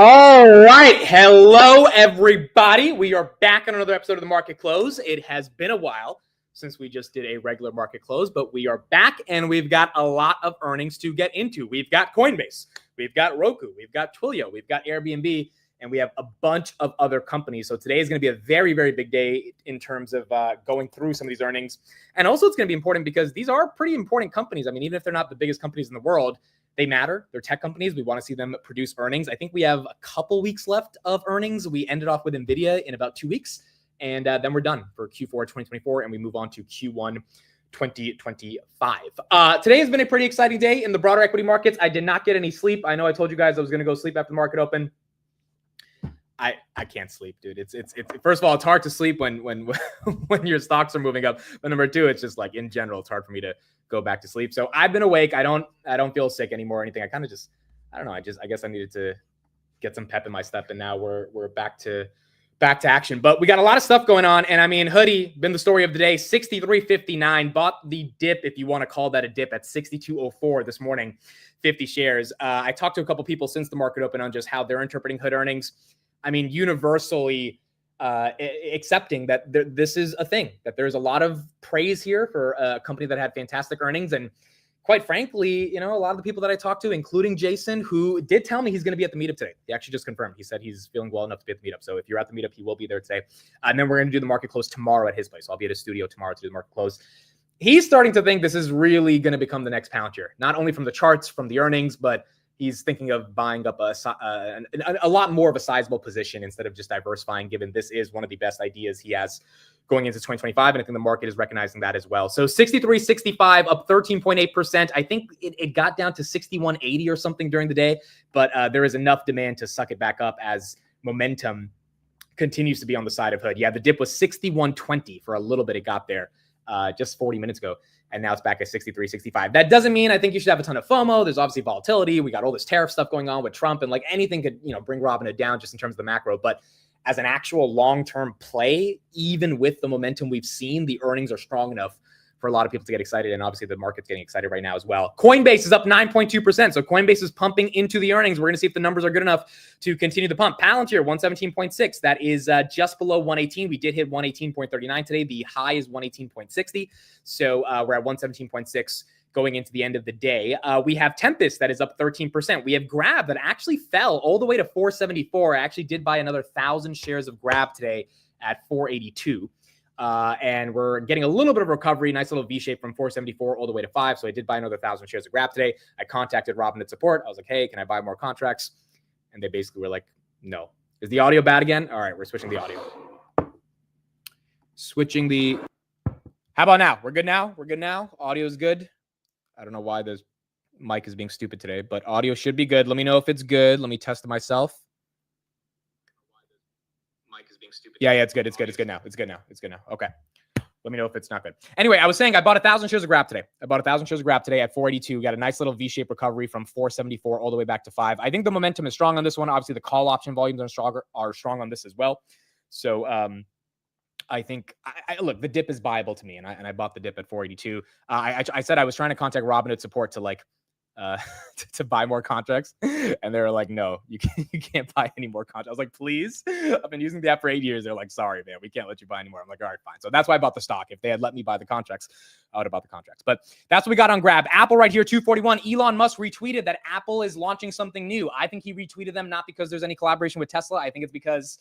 All right. Hello, everybody. We are back on another episode of the Market Close. It has been a while since we just did a regular market close, but we are back and we've got a lot of earnings to get into. We've got Coinbase, we've got Roku, we've got Twilio, we've got Airbnb, and we have a bunch of other companies. So today is going to be a very, very big day in terms of going through some of these earnings. And also it's going to be important because these are pretty important companies. I mean, even if they're not the biggest companies in the world, they matter. They're tech companies. We want to see them produce earnings. I think we have a couple weeks left of earnings. We ended off with NVIDIA in about 2 weeks, and then we're done for Q4 2024, and we move on to Q1 2025. Today has been a pretty exciting day in the broader equity markets. I did not get any sleep. I know I told you guys I was going to go sleep after the market open. I can't sleep, dude. It's first of all, it's hard to sleep when when your stocks are moving up. But number two, it's just like in general, it's hard for me to go back to sleep. So I've been awake. I don't feel sick anymore or anything. I kind of just, I don't know. I guess I needed to get some pep in my step, and now we're back to action. But we got a lot of stuff going on, and I mean, Hoodie been the story of the day. 63.59, bought the dip, if you want to call that a dip, at 62.04 this morning. 50 shares. I talked to a couple people since the market opened on just how they're interpreting Hood earnings. I mean, universally accepting that this is a thing, that there's a lot of praise here for a company that had fantastic earnings. And quite frankly, you know, a lot of the people that I talked to, including Jason, who did tell me he's going to be at the meetup today. He actually just confirmed. He said he's feeling well enough to be at the meetup. So if you're at the meetup, he will be there today. And then we're going to do the market close tomorrow at his place. So I'll be at his studio tomorrow to do the market close. He's starting to think this is really going to become the next Palantir, not only from the charts, from the earnings, but he's thinking of buying up a lot more of a sizable position instead of just diversifying, given this is one of the best ideas he has going into 2025. And I think the market is recognizing that as well. So 63.65, up 13.8%. I think it got down to 61.80 or something during the day, but there is enough demand to suck it back up as momentum continues to be on the side of Hood. Yeah, the dip was 61.20 for a little bit. It got there just 40 minutes ago. And now it's back at 63.65. That doesn't mean I think you should have a ton of FOMO. There's obviously volatility. We got all this tariff stuff going on with Trump, and like anything could, you know, bring Robinhood down just in terms of the macro. But as an actual long-term play, even with the momentum we've seen, the earnings are strong enough for a lot of people to get excited. And obviously the market's getting excited right now as well. Coinbase is up 9.2%. So Coinbase is pumping into the earnings. We're going to see if the numbers are good enough to continue the pump. Palantir, 117.6. That is just below 118. We did hit 118.39 today. The high is 118.60. So we're at 117.6 going into the end of the day. We have Tempest that is up 13%. We have Grab that actually fell all the way to 474. I actually did buy another 1,000 shares of Grab today at 482. And we're getting a little bit of recovery, nice little V-shape from 474 all the way to 5. So I did buy another 1,000 shares of Grab today. I contacted Robinhood support. I was like, hey, can I buy more contracts? And they basically were like, no. Is the audio bad again? All right, we're switching the audio. How about now? We're good now? We're good now? Audio is good. I don't know why this mic is being stupid today, but audio should be good. Let me know if it's good. Let me test it myself. Yeah, it's good. It's good now. Okay. Let me know if it's not good. Anyway, I was saying I bought 1,000 shares of Grab today. At 482. Got a nice little V-shaped recovery from 474 all the way back to 5. I think the momentum is strong on this one. Obviously, the call option volumes are strong on this as well. So I think, look, the dip is viable to me, and I bought the dip at 482. I said I was trying to contact Robinhood support to to buy more contracts, and they were like, no, you can't buy any more contracts. I was like, please, I've been using the app for 8 years. They're like, sorry, man, we can't let you buy anymore. I'm like, all right, fine. So that's why I bought the stock. If they had let me buy the contracts, I would have bought the contracts. But that's what we got on Grab. Apple right here, 241. Elon Musk retweeted that Apple is launching something new. I think he retweeted them not because there's any collaboration with Tesla. I think it's because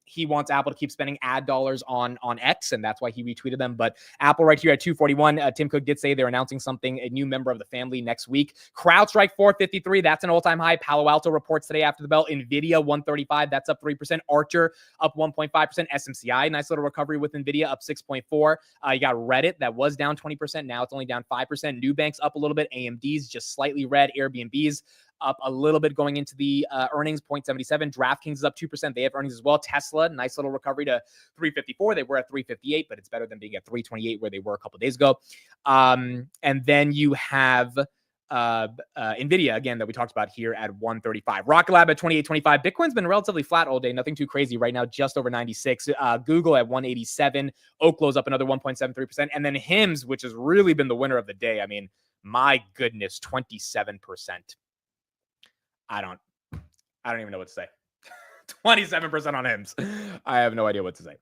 he wants Apple to keep spending ad dollars on X, and that's why he retweeted them. But Apple right here at 241. Tim Cook did say they're announcing something, a new member of the family next week. CrowdStrike 453. That's an all-time high. Palo Alto reports today after the bell. NVIDIA 135. That's up 3%. Archer up 1.5%. SMCI, nice little recovery with NVIDIA up 6.4. You got Reddit that was down 20%. Now it's only down 5%. Nubank's up a little bit. AMD's just slightly red. Airbnb's up a little bit going into the earnings, 0.77. DraftKings is up 2%. They have earnings as well. Tesla, nice little recovery to 354. They were at 358, but it's better than being at 328 where they were a couple days ago. And then you have NVIDIA, again, that we talked about here at 135. Rocket Lab at 28.25. Bitcoin's been relatively flat all day. Nothing too crazy right now, just over 96. Google at 187. Oaklow's up another 1.73%. And then HIMS, which has really been the winner of the day. I mean, my goodness, 27%. I I don't even know what to say. 27% on HIMS. I have no idea what to say.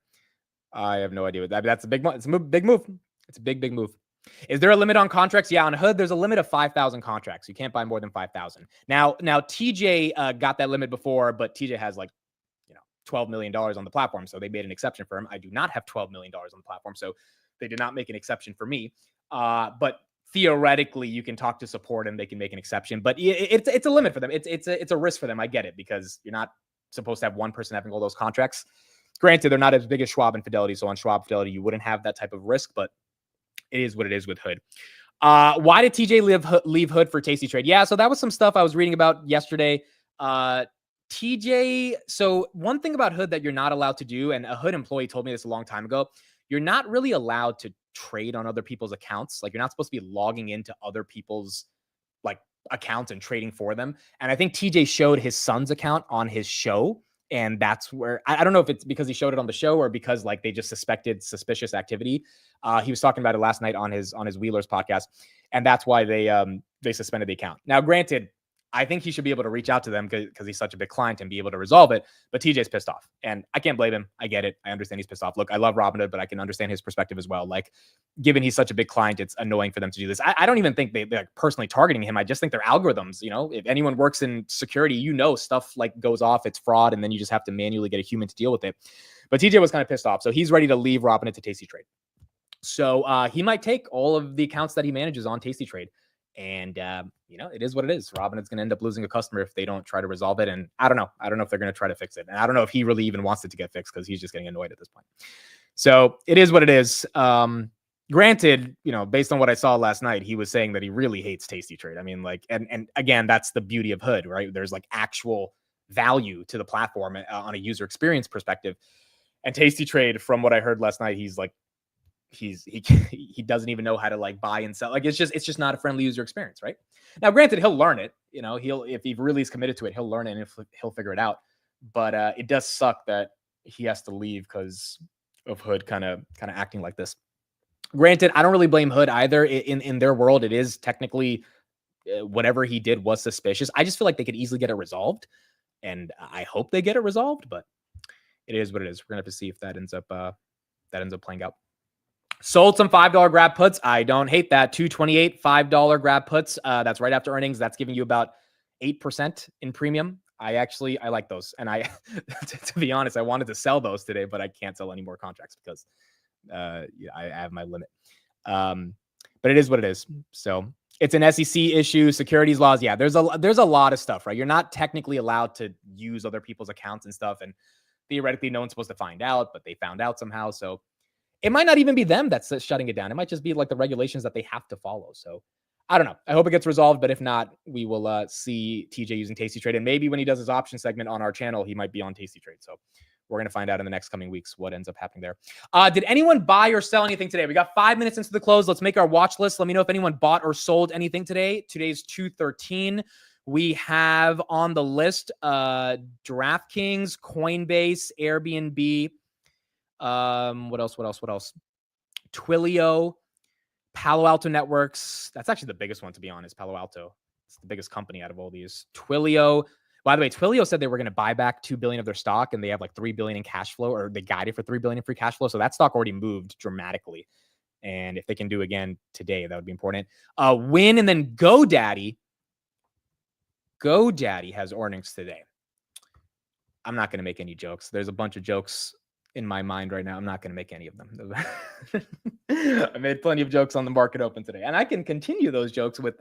I have no idea what that's a big one. It's a big move. It's a big move. Is there a limit on contracts? Yeah, on HOOD, there's a limit of 5,000 contracts. You can't buy more than 5,000. Now TJ got that limit before, but TJ has like, $12 million on the platform. So they made an exception for him. I do not have $12 million on the platform. So they did not make an exception for me. But theoretically, you can talk to support and they can make an exception. But it's a limit for them. It's a risk for them. I get it, because you're not supposed to have one person having all those contracts. Granted, they're not as big as Schwab and Fidelity. So on Schwab Fidelity, you wouldn't have that type of risk, but it is what it is with HOOD. Why did TJ leave HOOD for Tasty Trade? Yeah, so that was some stuff I was reading about yesterday. TJ, so one thing about HOOD that you're not allowed to do, and a HOOD employee told me this a long time ago, you're not really allowed to trade on other people's accounts. Like, you're not supposed to be logging into other people's like accounts and trading for them. And I think TJ showed his son's account on his show. And that's where, I don't know if it's because he showed it on the show or because like they just suspected suspicious activity. He was talking about it last night on his Wheelers podcast. And that's why they suspended the account. Now, granted, I think he should be able to reach out to them because he's such a big client and be able to resolve it. But TJ's pissed off, and I can't blame him. I get it. I understand he's pissed off. Look, I love Robinhood, but I can understand his perspective as well. Like, given he's such a big client, it's annoying for them to do this. I don't even think they're like personally targeting him. I just think they're algorithms. If anyone works in security, stuff like goes off, it's fraud, and then you just have to manually get a human to deal with it. But TJ was kind of pissed off, so he's ready to leave Robinhood to Tasty Trade. So he might take all of the accounts that he manages on Tasty Trade. And, it is what it is. Robinhood's going to end up losing a customer if they don't try to resolve it. And I don't know. I don't know if they're going to try to fix it. And I don't know if he really even wants it to get fixed because he's just getting annoyed at this point. So it is what it is. Granted, based on what I saw last night, he was saying that he really hates Tasty Trade. I mean, like, and again, that's the beauty of HOOD, right? There's like actual value to the platform on a user experience perspective. And Tasty Trade, from what I heard last night, he's like, he doesn't even know how to like buy and sell. Like, it's just not a friendly user experience, right? Now, granted, he'll learn it. If he really is committed to it, he'll learn it and he'll figure it out. But it does suck that he has to leave because of HOOD kind of acting like this. Granted, I don't really blame HOOD either. In their world, it is technically whatever he did was suspicious. I just feel like they could easily get it resolved, and I hope they get it resolved. But it is what it is. We're gonna have to see if that ends up playing out. Sold some $5 grab puts. I don't hate that. 228 $5 grab puts. That's right after earnings. That's giving you about 8% in premium. I like those. And to be honest, I wanted to sell those today, but I can't sell any more contracts because I have my limit. But it is what it is. So it's an SEC issue, securities laws. Yeah, there's a lot of stuff, right? You're not technically allowed to use other people's accounts and stuff. And theoretically, no one's supposed to find out, but they found out somehow. So it might not even be them that's shutting it down. It might just be like the regulations that they have to follow. So I don't know. I hope it gets resolved, but if not, we will see TJ using Tasty Trade. And maybe when he does his option segment on our channel, he might be on Tasty Trade. So we're going to find out in the next coming weeks what ends up happening there. Did anyone buy or sell anything today? We got 5 minutes into the close. Let's make our watch list. Let me know if anyone bought or sold anything today. Today's 2:13. We have on the list DraftKings, Coinbase, Airbnb. What else? Twilio, Palo Alto Networks. That's actually the biggest one, to be honest. Palo Alto. It's the biggest company out of all these. Twilio. By the way, Twilio said they were going to buy back $2 billion of their stock, and they have like $3 billion in cash flow, or they guided for $3 billion in free cash flow. So that stock already moved dramatically. And if they can do again today, that would be important. Win, and then GoDaddy. GoDaddy has earnings today. I'm not going to make any jokes. There's a bunch of jokes in my mind right now. I'm not going to make any of them. I made plenty of jokes on the market open today, and I can continue those jokes with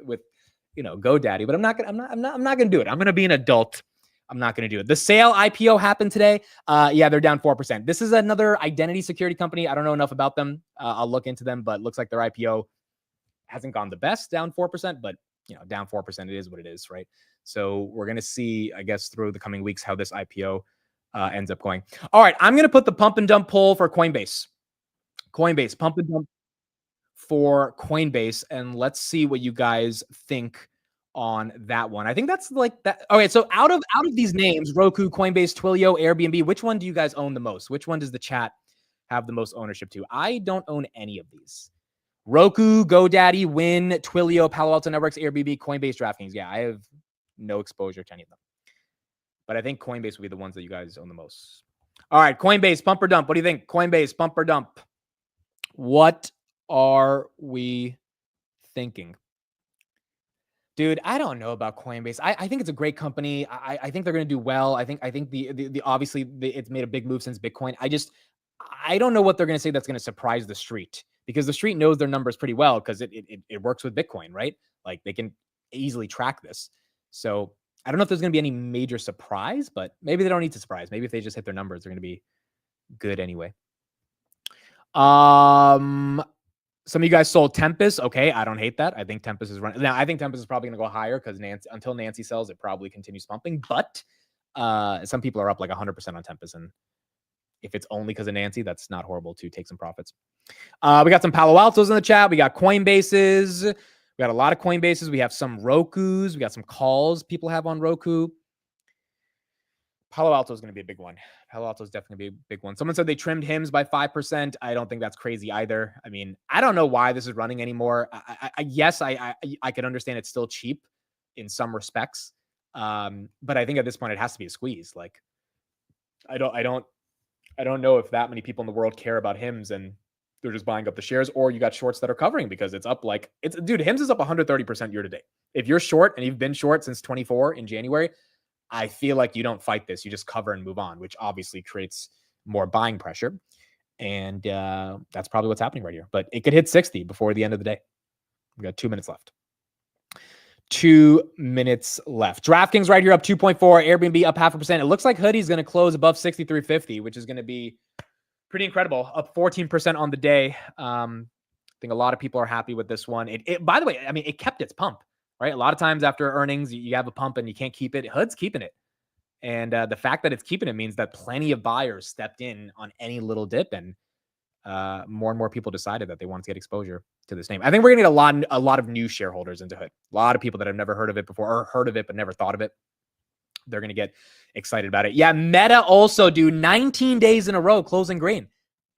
GoDaddy, but I'm not going to do it. I'm going to be an adult. I'm not going to do it. The sale IPO happened today. Yeah, they're down 4%. This is another identity security company. I don't know enough about them. I'll look into them, but looks like their IPO hasn't gone the best, down 4%, but down 4%. It is what it is, right? So we're going to see, I guess, through the coming weeks, how this IPO ends up going. All right, I'm going to put the pump and dump poll for Coinbase. Coinbase, pump and dump for Coinbase, and let's see what you guys think on that one. I think that's like that. Okay, so out of these names, Roku, Coinbase, Twilio, Airbnb, which one do you guys own the most? Which one does the chat have the most ownership to? I don't own any of these. Roku, GoDaddy, Win, Twilio, Palo Alto Networks, Airbnb, Coinbase, DraftKings. Yeah, I have no exposure to any of them. But I think Coinbase will be the ones that you guys own the most. All right, Coinbase, pump or dump. What do you think? Coinbase, pump or dump? What are we thinking? Dude, I don't know about Coinbase. I think it's a great company. I think they're going to do well. I think the obviously it's made a big move since Bitcoin. I don't know what they're going to say that's going to surprise the street, because the street knows their numbers pretty well because it works with Bitcoin, right? Like they can easily track this. So I don't know if there's going to be any major surprise, but maybe they don't need to surprise. Maybe if they just hit their numbers, they're going to be good anyway. Some of you guys sold Tempest. Okay, I don't hate that. I think Tempest is running. Now, I think Tempest is probably going to go higher because until Nancy sells, it probably continues pumping. But some people are up like 100% on Tempest. And if it's only because of Nancy, that's not horrible to take some profits. We got some Palo Altos in the chat. We got Coinbases. We got a lot of Coinbases. We have some Rokus. We got some calls people have on Roku. Palo Alto is going to be a big one. Palo Alto is definitely going to be a big one. Someone said they trimmed HIMS by 5%. I don't think that's crazy either. I mean, I don't know why this is running anymore. Yes, I can understand it's still cheap in some respects. But I think at this point it has to be a squeeze. Like, I don't know if that many people in the world care about HIMS and they're just buying up the shares, or you got shorts that are covering because it's up dude, HIMS is up 130% year to date. If you're short and you've been short since 24 in January, I feel like you don't fight this. You just cover and move on, which obviously creates more buying pressure. And that's probably what's happening right here. But it could hit 60 before the end of the day. We got 2 minutes left. 2 minutes left. DraftKings right here up 2.4. Airbnb up 0.5%. It looks like Hoodie's going to close above 63.50, which is going to be pretty incredible. Up 14% on the day. I think a lot of people are happy with this one. By the way, I mean, it kept its pump. Right. A lot of times after earnings, you have a pump and you can't keep it. HUD's keeping it. And the fact that it's keeping it means that plenty of buyers stepped in on any little dip, and more and more people decided that they wanted to get exposure to this name. I think we're going to get a lot of new shareholders into HUD. A lot of people that have never heard of it before, or heard of it but never thought of it. They're going to get excited about it. Yeah, Meta also, do 19 days in a row closing green.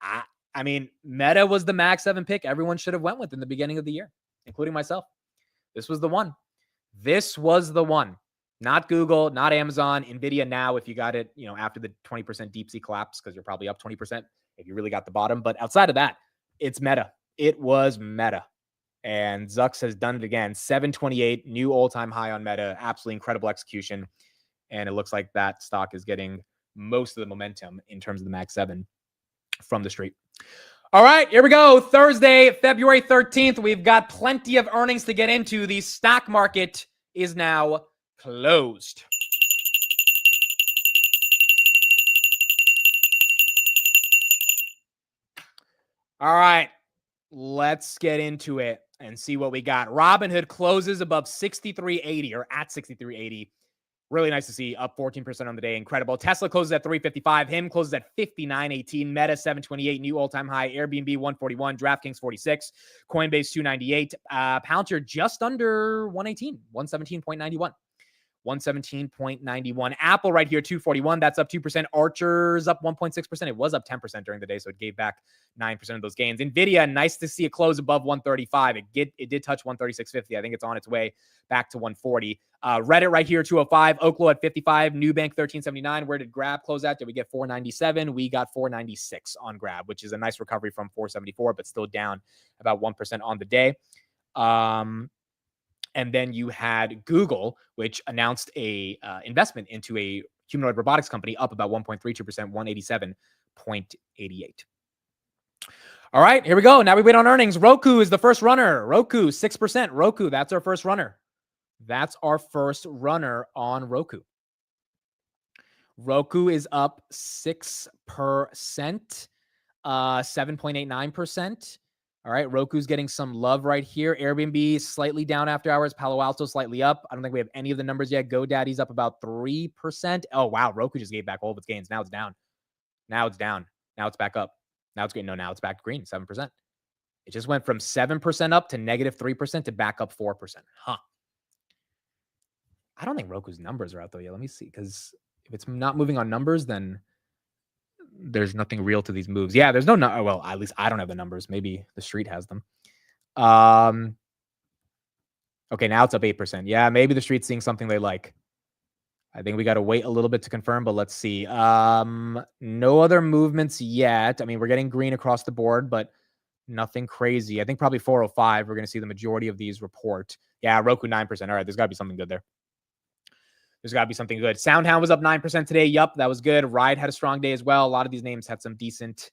I mean, Meta was the Mag 7 pick everyone should have went with in the beginning of the year, including myself. This was the one. This was the one. Not Google, not Amazon, Nvidia now, if you got it, after the 20% DeepSeek collapse, because you're probably up 20% if you really got the bottom. But outside of that, it's Meta. It was Meta. And Zucks has done it again. 728, new all-time high on Meta. Absolutely incredible execution. And it looks like that stock is getting most of the momentum in terms of the Mag 7 from the street. All right, here we go. Thursday, February 13th. We've got plenty of earnings to get into. The stock market is now closed. All right, let's get into it and see what we got. Robinhood closes above 63.80 or at 63.80. Really nice to see, up 14% on the day. Incredible. Tesla closes at 355. HIM closes at 59.18. Meta 728, new all-time high. Airbnb 141. DraftKings 46. Coinbase 298. Palantir just under 118. 117.91. 117.91. Apple right here, 241. That's up 2%. Archer's up 1.6%. It was up 10% during the day, so it gave back 9% of those gains. Nvidia, nice to see it close above 135. It did touch 136.50. I think it's on its way back to 140. Reddit right here, 205. Oklo at 55. Nubank 1379. Where did Grab close at? Did we get 497? We got 496 on Grab, which is a nice recovery from 474, but still down about 1% on the day. And then you had Google, which announced a investment into a humanoid robotics company, up about 1.32%, 187.88. All right, here we go. Now we wait on earnings. Roku is the first runner. Roku, 6%. Roku, that's our first runner. That's our first runner on Roku. Roku is up 6%, 7.89%. All right, Roku's getting some love right here. Airbnb slightly down after hours. Palo Alto slightly up. I don't think we have any of the numbers yet. GoDaddy's up about 3%. Oh, wow. Roku just gave back all of its gains. Now it's down. Now it's down. Now it's back up. Now it's green. No, now it's back to green, 7%. It just went from 7% up to negative 3% to back up 4%. Huh. I don't think Roku's numbers are out though yet. Let me see. Because if it's not moving on numbers, then there's nothing real to these moves. Yeah, there's no, well, at least I don't have the numbers. Maybe the street has them. Okay, now it's up 8%. Yeah, maybe the street's seeing something they like. I think we got to wait a little bit to confirm, but let's see. No other movements yet. I mean, we're getting green across the board, but nothing crazy. I think probably 405. We're going to see the majority of these report. Yeah, Roku 9%. All right, there's got to be something good there. There's got to be something good. SoundHound was up 9% today. Yup, that was good. Ride had a strong day as well. A lot of these names had some decent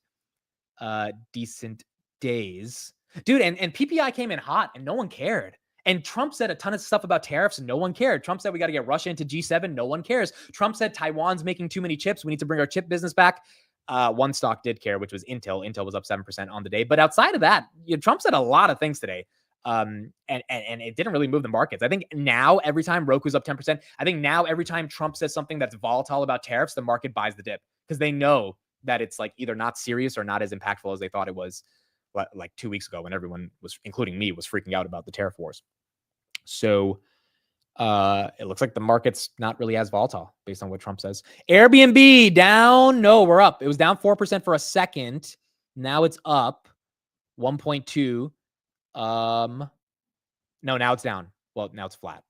days. Dude, and PPI came in hot and no one cared. And Trump said a ton of stuff about tariffs and no one cared. Trump said we got to get Russia into G7. No one cares. Trump said Taiwan's making too many chips. We need to bring our chip business back. One stock did care, which was Intel. Intel was up 7% on the day. But outside of that, Trump said a lot of things today. And it didn't really move the markets. I think now every time Roku's up 10%, I think now every time Trump says something that's volatile about tariffs, the market buys the dip because they know that it's like either not serious or not as impactful as they thought it was like 2 weeks ago when everyone was, including me, was freaking out about the tariff wars. So it looks like the market's not really as volatile based on what Trump says. Airbnb down. No, we're up. It was down 4% for a second. Now it's up 1.2. No, now it's down. Well, now it's flat.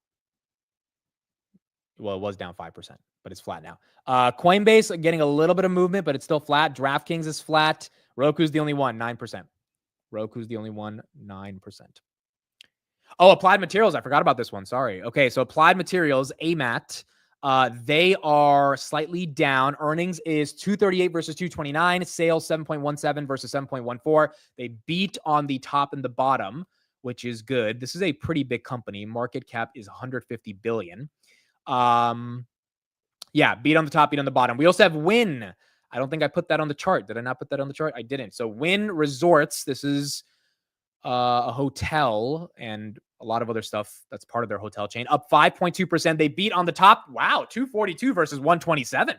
Well, it was down 5%, but it's flat now. Coinbase getting a little bit of movement, but it's still flat. DraftKings is flat. Roku's the only one, 9%. Roku's the only one, 9%. Oh, Applied Materials. I forgot about this one. Sorry. Okay, so Applied Materials, AMAT, they are slightly down. Earnings is 238 versus 229. Sales 7.17 versus 7.14. They beat on the top and the bottom, which is good. This is a pretty big company. Market cap is 150 billion. Yeah, beat on the top, beat on the bottom. We also have Wynn. I don't think I put that on the chart. Did I not put that on the chart? I didn't. So Wynn Resorts, this is a hotel and a lot of other stuff that's part of their hotel chain, up 5.2%. They beat on the top. Wow, 242 versus 127.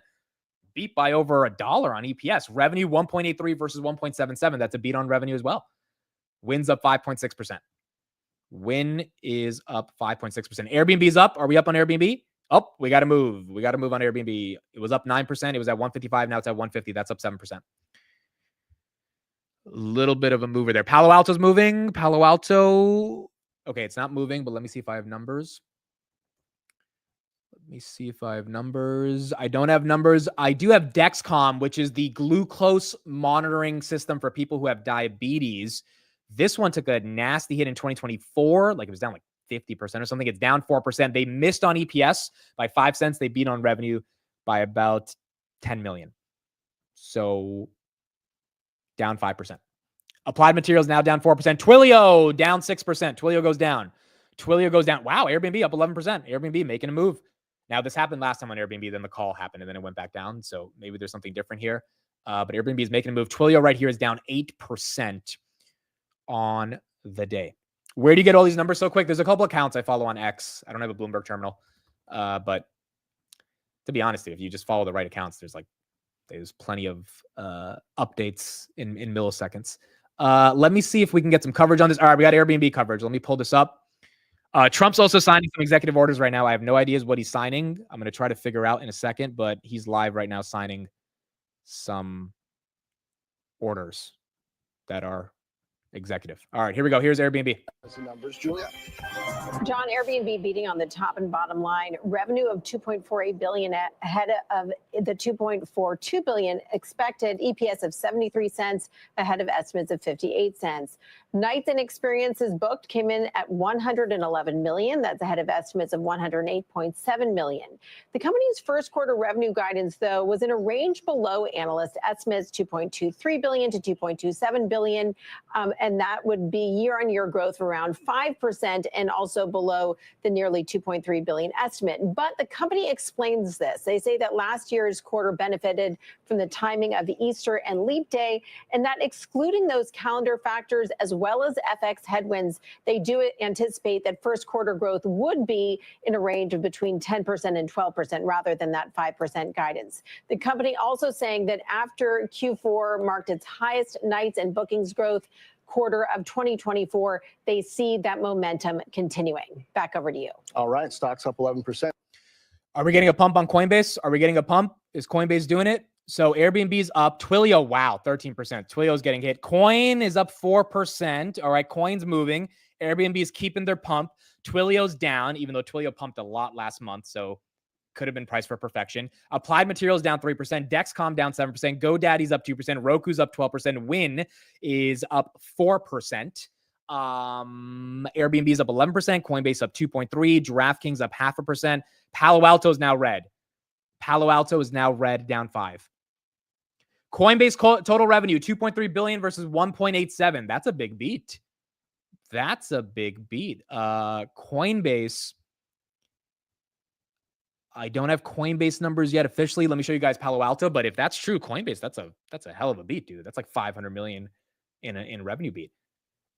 Beat by over $1 on EPS. Revenue 1.83 versus 1.77. That's a beat on revenue as well. Wynn's up 5.6%. Wynn is up 5.6%. Airbnb's up. Are we up on Airbnb? Oh, we got to move. We got to move on Airbnb. It was up 9%. It was at 155. Now it's at 150. That's up 7%. Little bit of a mover there. Palo Alto's moving. Palo Alto. Okay, it's not moving, but let me see if I have numbers. Let me see if I have numbers. I don't have numbers. I do have Dexcom, which is the glucose monitoring system for people who have diabetes. This one took a nasty hit in 2024. Like it was down like 50% or something. It's down 4%. They missed on EPS by 5 cents. They beat on revenue by about 10 million. So down 5%. Applied Materials now down 4%. Twilio down 6%. Twilio goes down. Twilio goes down. Wow, Airbnb up 11%. Airbnb making a move. Now, this happened last time on Airbnb. Then the call happened, and then it went back down. So maybe there's something different here. But Airbnb is making a move. Twilio right here is down 8% on the day. Where do you get all these numbers so quick? There's a couple accounts I follow on X. I don't have a Bloomberg terminal. But to be honest, if you just follow the right accounts, there's plenty of updates in milliseconds. Let me see if we can get some coverage on this. All right, we got Airbnb coverage. Let me pull this up. Trump's also signing some executive orders right now. I have no idea what he's signing. I'm going to try to figure out in a second, but he's live right now signing some orders that are executive. All right, here we go. Here's Airbnb. That's the numbers, Julia. John, Airbnb beating on the top and bottom line. Revenue of $2.48 billion ahead of the $2.42 billion expected. EPS of 73 cents ahead of estimates of 58 cents. Nights and experiences booked came in at 111 million. That's ahead of estimates of 108.7 million. The company's first quarter revenue guidance, though, was in a range below analyst estimates, 2.23 billion to 2.27 billion. And that would be year-on-year growth of around 5% and also below the nearly 2.3 billion estimate. But the company explains this. They say that last year's quarter benefited from the timing of the Easter and leap day, and that excluding those calendar factors as well as FX headwinds, they do anticipate that first quarter growth would be in a range of between 10% and 12% rather than that 5% guidance. The company also saying that after Q4 marked its highest nights and bookings growth quarter of 2024, they see that momentum continuing. Back over to you. All right, stock's up 11%. Are we getting a pump on Coinbase? Are we getting a pump? Is Coinbase doing it? So Airbnb's up. Twilio, wow, 13%. Twilio's getting hit. Coin is up 4%. All right, Coin's moving. Airbnb is keeping their pump. Twilio's down, even though Twilio pumped a lot last month. So could have been priced for perfection. Applied Materials down 3%. Dexcom down 7%. GoDaddy's up 2%. Roku's up 12%. Win is up 4%. Airbnb is up 11%. Coinbase up 2.3%. DraftKings up 0.5%. Palo Alto is now red. Palo Alto is now red, down 5%. Coinbase total revenue, $2.3 billion versus $1.87. That's a big beat. That's a big beat. Coinbase. I don't have Coinbase numbers yet officially. Let me show you guys Palo Alto. But if that's true, Coinbase, that's a hell of a beat, dude. That's like $500 million in revenue beat.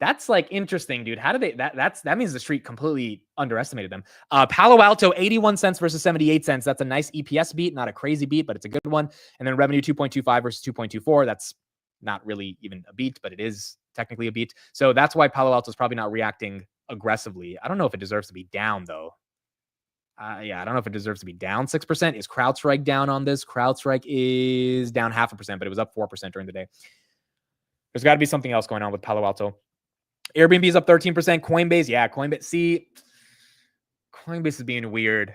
That's like interesting, dude. How do they? That means the street completely underestimated them. Palo Alto, 81 cents versus 78 cents. That's a nice EPS beat, not a crazy beat, but it's a good one. And then revenue 2.25 versus 2.24. That's not really even a beat, but it is technically a beat. So that's why Palo Alto is probably not reacting aggressively. I don't know if it deserves to be down though. Yeah, I don't know if it deserves to be down 6%. Is CrowdStrike down on this? CrowdStrike is down 0.5%, but it was up 4% during the day. There's got to be something else going on with Palo Alto. Airbnb is up 13%. Coinbase, yeah, Coinbase. See, Coinbase is being weird.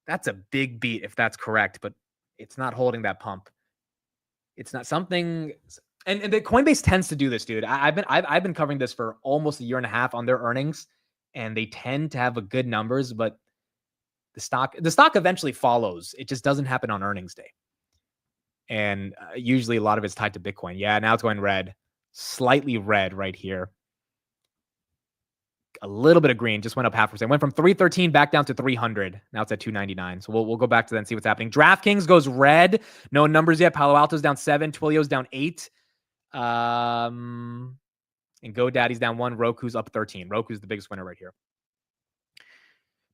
That's a big beat if that's correct, but it's not holding that pump. It's not something. And the Coinbase tends to do this, dude. I've been covering this for almost a year and a half on their earnings, and they tend to have a good numbers, but the stock eventually follows. It just doesn't happen on earnings day. And usually a lot of it's tied to Bitcoin. Yeah, now it's going red, slightly red right here. A little bit of green, just went up 0.5%. Went from 313 back down to 300. Now it's at 299. So we'll go back to that and see what's happening. DraftKings goes red. No numbers yet. Palo Alto's down 7. Twilio's down 8. And GoDaddy's down 1. Roku's up 13. Roku's the biggest winner right here.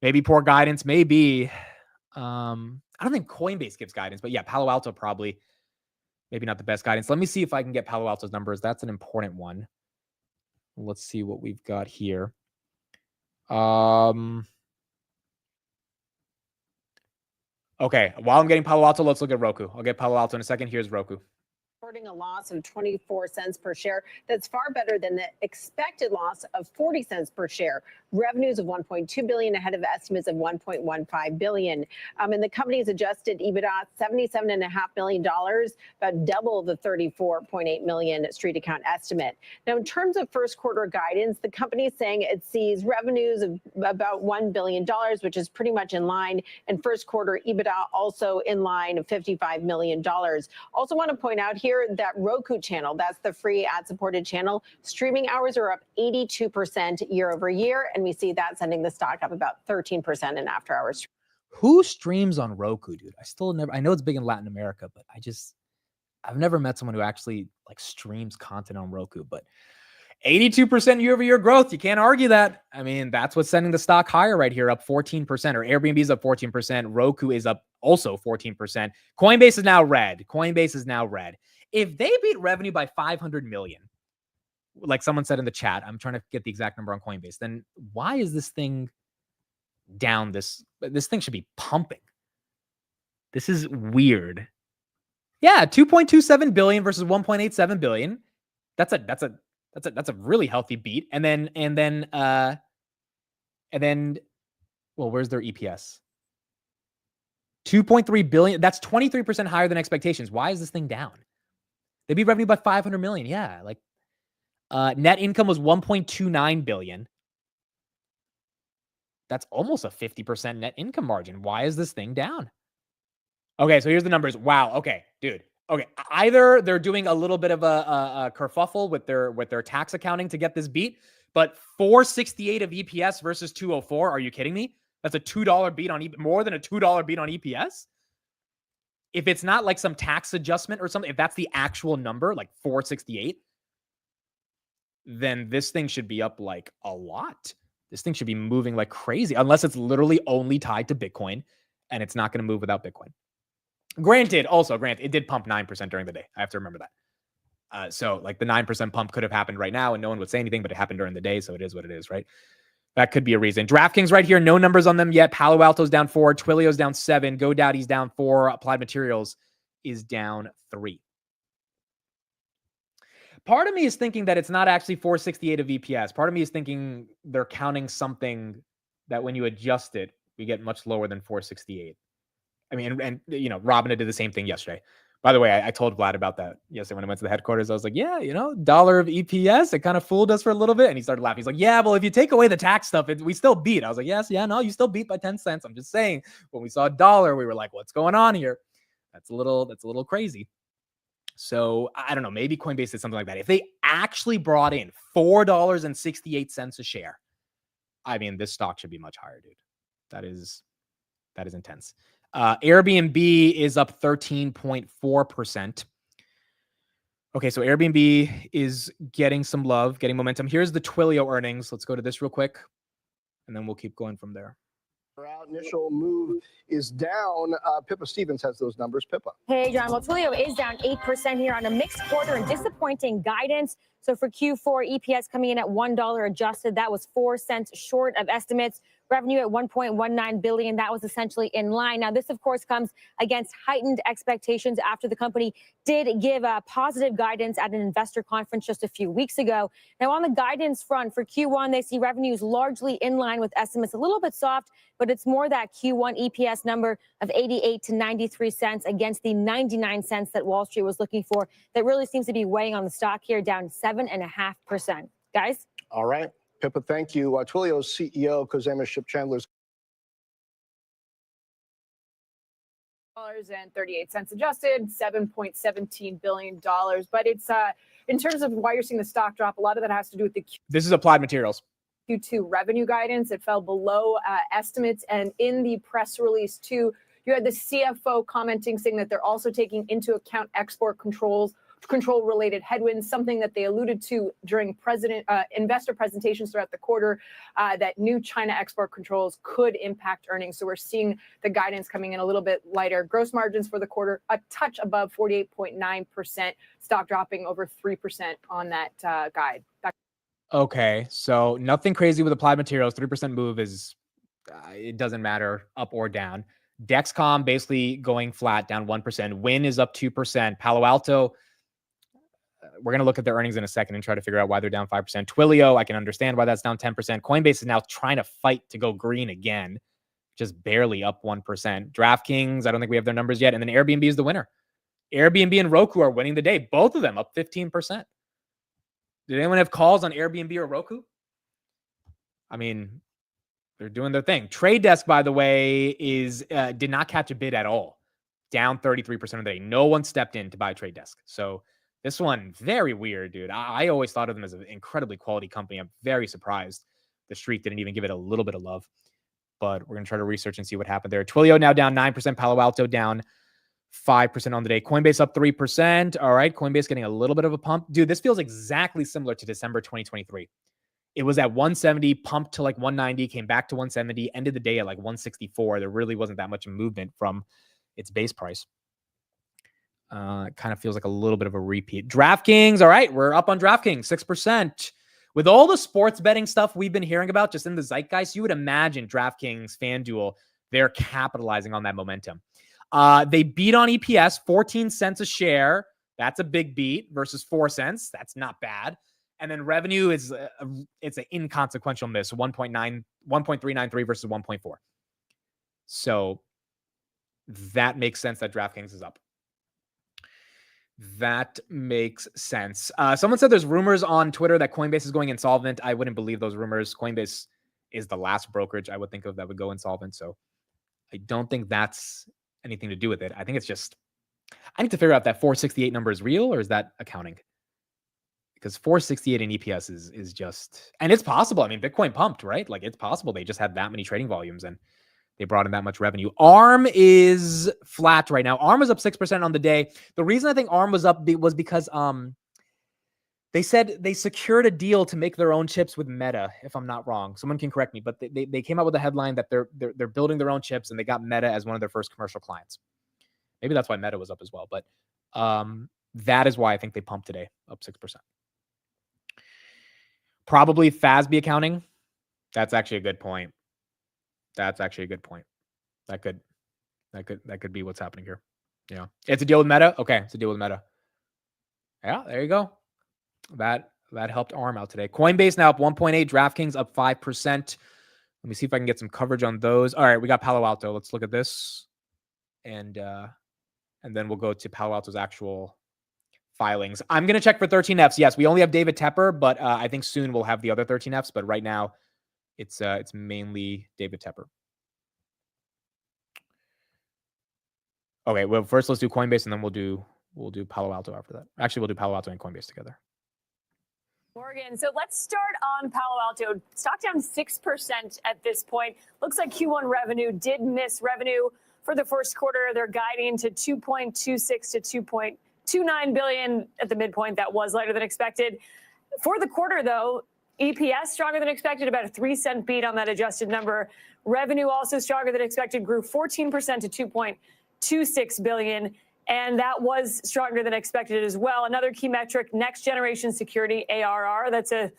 Maybe poor guidance. Maybe. I don't think Coinbase gives guidance, but yeah, Palo Alto probably. Maybe not the best guidance. Let me see if I can get Palo Alto's numbers. That's an important one. Let's see what we've got here. Okay, while I'm getting Palo Alto, let's look at Roku. I'll get Palo Alto in a second. Here's Roku. Reporting a loss of 24 cents per share. That's far better than the expected loss of 40 cents per share. Revenues of 1.2 billion ahead of estimates of 1.15 billion. And the company's adjusted EBITDA, $77.5 million, about double the 34.8 million street account estimate. Now, in terms of first quarter guidance, the company is saying it sees revenues of about $1 billion, which is pretty much in line. And first quarter EBITDA also in line of $55 million. Also want to point out here that Roku channel, that's the free ad-supported channel, streaming hours are up 82% year over year. And we see that sending the stock up about 13% in after hours. Who streams on Roku, dude? I know it's big in Latin America, but I've never met someone who actually like streams content on Roku, but 82% year over year growth. You can't argue that. I mean, that's what's sending the stock higher right here, up 14%, or Airbnb is up 14%. Roku is up also 14%. Coinbase is now red. If they beat revenue by 500 million, like someone said in the chat, I'm trying to get the exact number on Coinbase, then why is this thing down? This thing should be pumping. This is weird. Yeah, 2.27 billion versus 1.87 billion. That's a really healthy beat. And then well, where's their EPS? 2.3 billion. That's 23% higher than expectations. Why is this thing down? They beat revenue by 500 million. Yeah, like net income was 1.29 billion. That's almost a 50% net income margin. Why is this thing down? Okay, so here's the numbers. Wow. Okay, dude. Okay, either they're doing a little bit of a kerfuffle with their tax accounting to get this beat, but 468 of EPS versus 204. Are you kidding me? That's a $2 beat on more than a $2 beat on EPS. If it's not like some tax adjustment or something, if that's the actual number, like 468, then this thing should be up like a lot. This thing should be moving like crazy, unless it's literally only tied to Bitcoin, and it's not going to move without Bitcoin. Granted, it did pump 9% during the day. I have to remember that. So like the 9% pump could have happened right now and no one would say anything, but it happened during the day. So it is what it is, right? That could be a reason. DraftKings right here, no numbers on them yet. Palo Alto's down 4. Twilio's down 7. GoDaddy's down 4. Applied Materials is down 3. Part of me is thinking that it's not actually 468 of EPS. Part of me is thinking they're counting something that when you adjust it, we get much lower than 468. I mean, and Robinhood did the same thing yesterday. By the way, I told Vlad about that yesterday when I went to the headquarters. I was like, yeah, dollar of EPS, it kind of fooled us for a little bit. And he started laughing. He's like, yeah, well, if you take away the tax stuff, we still beat. I was like, yes, yeah, no, you still beat by 10 cents. I'm just saying, when we saw a dollar, we were like, what's going on here? That's a little crazy. So I don't know, maybe Coinbase did something like that. If they actually brought in $4.68 a share, I mean, this stock should be much higher, dude. That is intense. Airbnb is up 13.4%. Okay, so Airbnb is getting some love, getting momentum. Here's the Twilio earnings. Let's go to this real quick, and then we'll keep going from there. Our initial move is down. Pippa Stevens has those numbers. Pippa. Hey, John. Well, Twilio is down 8% here on a mixed quarter and disappointing guidance. So for Q4, EPS coming in at $1 adjusted. That was 4 cents short of estimates. Revenue at $1.19 billion. That was essentially in line. Now, this, of course, comes against heightened expectations after the company did give positive guidance at an investor conference just a few weeks ago. Now, on the guidance front for Q1, they see revenues largely in line with estimates, a little bit soft, but it's more that Q1 EPS number of 88 to 93 cents against the 99 cents that Wall Street was looking for. That really seems to be weighing on the stock here, down 7.5%. Guys? All right. Pippa, thank you. Twilio's CEO, Khozema Shipchandler's. And 38 cents adjusted, $7.17 billion. But it's in terms of why you're seeing the stock drop, a lot of that has to do with the This is Applied Materials. Q2 revenue guidance. It fell below estimates. And in the press release, too, you had the CFO commenting, saying that they're also taking into account export control-related headwinds, something that they alluded to during investor presentations throughout the quarter, that new China export controls could impact earnings. So we're seeing the guidance coming in a little bit lighter. Gross margins for the quarter, a touch above 48.9%, stock dropping over 3% on that guide. Okay, so nothing crazy with Applied Materials. 3% move is, it doesn't matter up or down. Dexcom basically going flat, down 1%. Win is up 2%. Palo Alto, we're going to look at their earnings in a second and try to figure out why they're down 5%. Twilio, I can understand why that's down 10%. Coinbase is now trying to fight to go green again, just barely up 1%. DraftKings, I don't think we have their numbers yet. And then Airbnb is the winner. Airbnb and Roku are winning the day. Both of them up 15%. Did anyone have calls on Airbnb or Roku? I mean, they're doing their thing. Trade Desk, by the way, did not catch a bid at all. Down 33% of the day. No one stepped in to buy Trade Desk. So this one, very weird, dude. I always thought of them as an incredibly quality company. I'm very surprised the street didn't even give it a little bit of love. But we're going to try to research and see what happened there. Twilio now down 9%. Palo Alto down 5% on the day. Coinbase up 3%. All right, Coinbase getting a little bit of a pump. Dude, this feels exactly similar to December 2023. It was at 170, pumped to like 190, came back to 170, ended the day at like 164. There really wasn't that much movement from its base price. It kind of feels like a little bit of a repeat. DraftKings, all right, we're up on DraftKings, 6%. With all the sports betting stuff we've been hearing about just in the zeitgeist, you would imagine DraftKings, FanDuel, they're capitalizing on that momentum. They beat on EPS, 14 cents a share. That's a big beat versus 4 cents. That's not bad. And then revenue is it's an inconsequential miss, 1.393 versus 1.4. So that makes sense that DraftKings is up. That makes sense. Someone said there's rumors on Twitter that Coinbase is going insolvent. I wouldn't believe those rumors. Coinbase is the last brokerage I would think of that would go insolvent. So I don't think that's anything to do with it. I think it's just, I need to figure out that 468 number is real or is that accounting? Because 468 in EPS is just, and it's possible. I mean, Bitcoin pumped, right? Like it's possible they just had that many trading volumes and they brought in that much revenue. ARM is flat right now. ARM was up 6% on the day. The reason I think ARM was up was because they said they secured a deal to make their own chips with Meta, if I'm not wrong. Someone can correct me, but they came out with a headline that they're building their own chips and they got Meta as one of their first commercial clients. Maybe that's why Meta was up as well, but that is why I think they pumped today, up 6%. Probably FASB accounting. That's actually a good point. That's actually a good point. That could be what's happening here. Yeah. It's a deal with Meta. Okay. It's a deal with Meta. Yeah, there you go. That helped ARM out today. Coinbase now up 1.8, DraftKings up 5%. Let me see if I can get some coverage on those. All right, we got Palo Alto. Let's look at this. and then we'll go to Palo Alto's actual filings. I'm going to check for 13Fs. Yes, we only have David Tepper, but I think soon we'll have the other 13Fs. But right now, it's mainly David Tepper. Okay, well, first let's do Coinbase, and then we'll do Palo Alto after that. Actually, we'll do Palo Alto and Coinbase together. Morgan, so let's start on Palo Alto. Stock down 6% at this point. Looks like Q1 revenue did miss revenue for the first quarter. They're guiding to 2.26 to 2.29 billion at the midpoint. That was lighter than expected. For the quarter, though, EPS stronger than expected, about a 3-cent beat on that adjusted number. Revenue also stronger than expected, grew 14% to 2.26 billion. And that was stronger than expected as well. Another key metric, next generation security ARR. That's a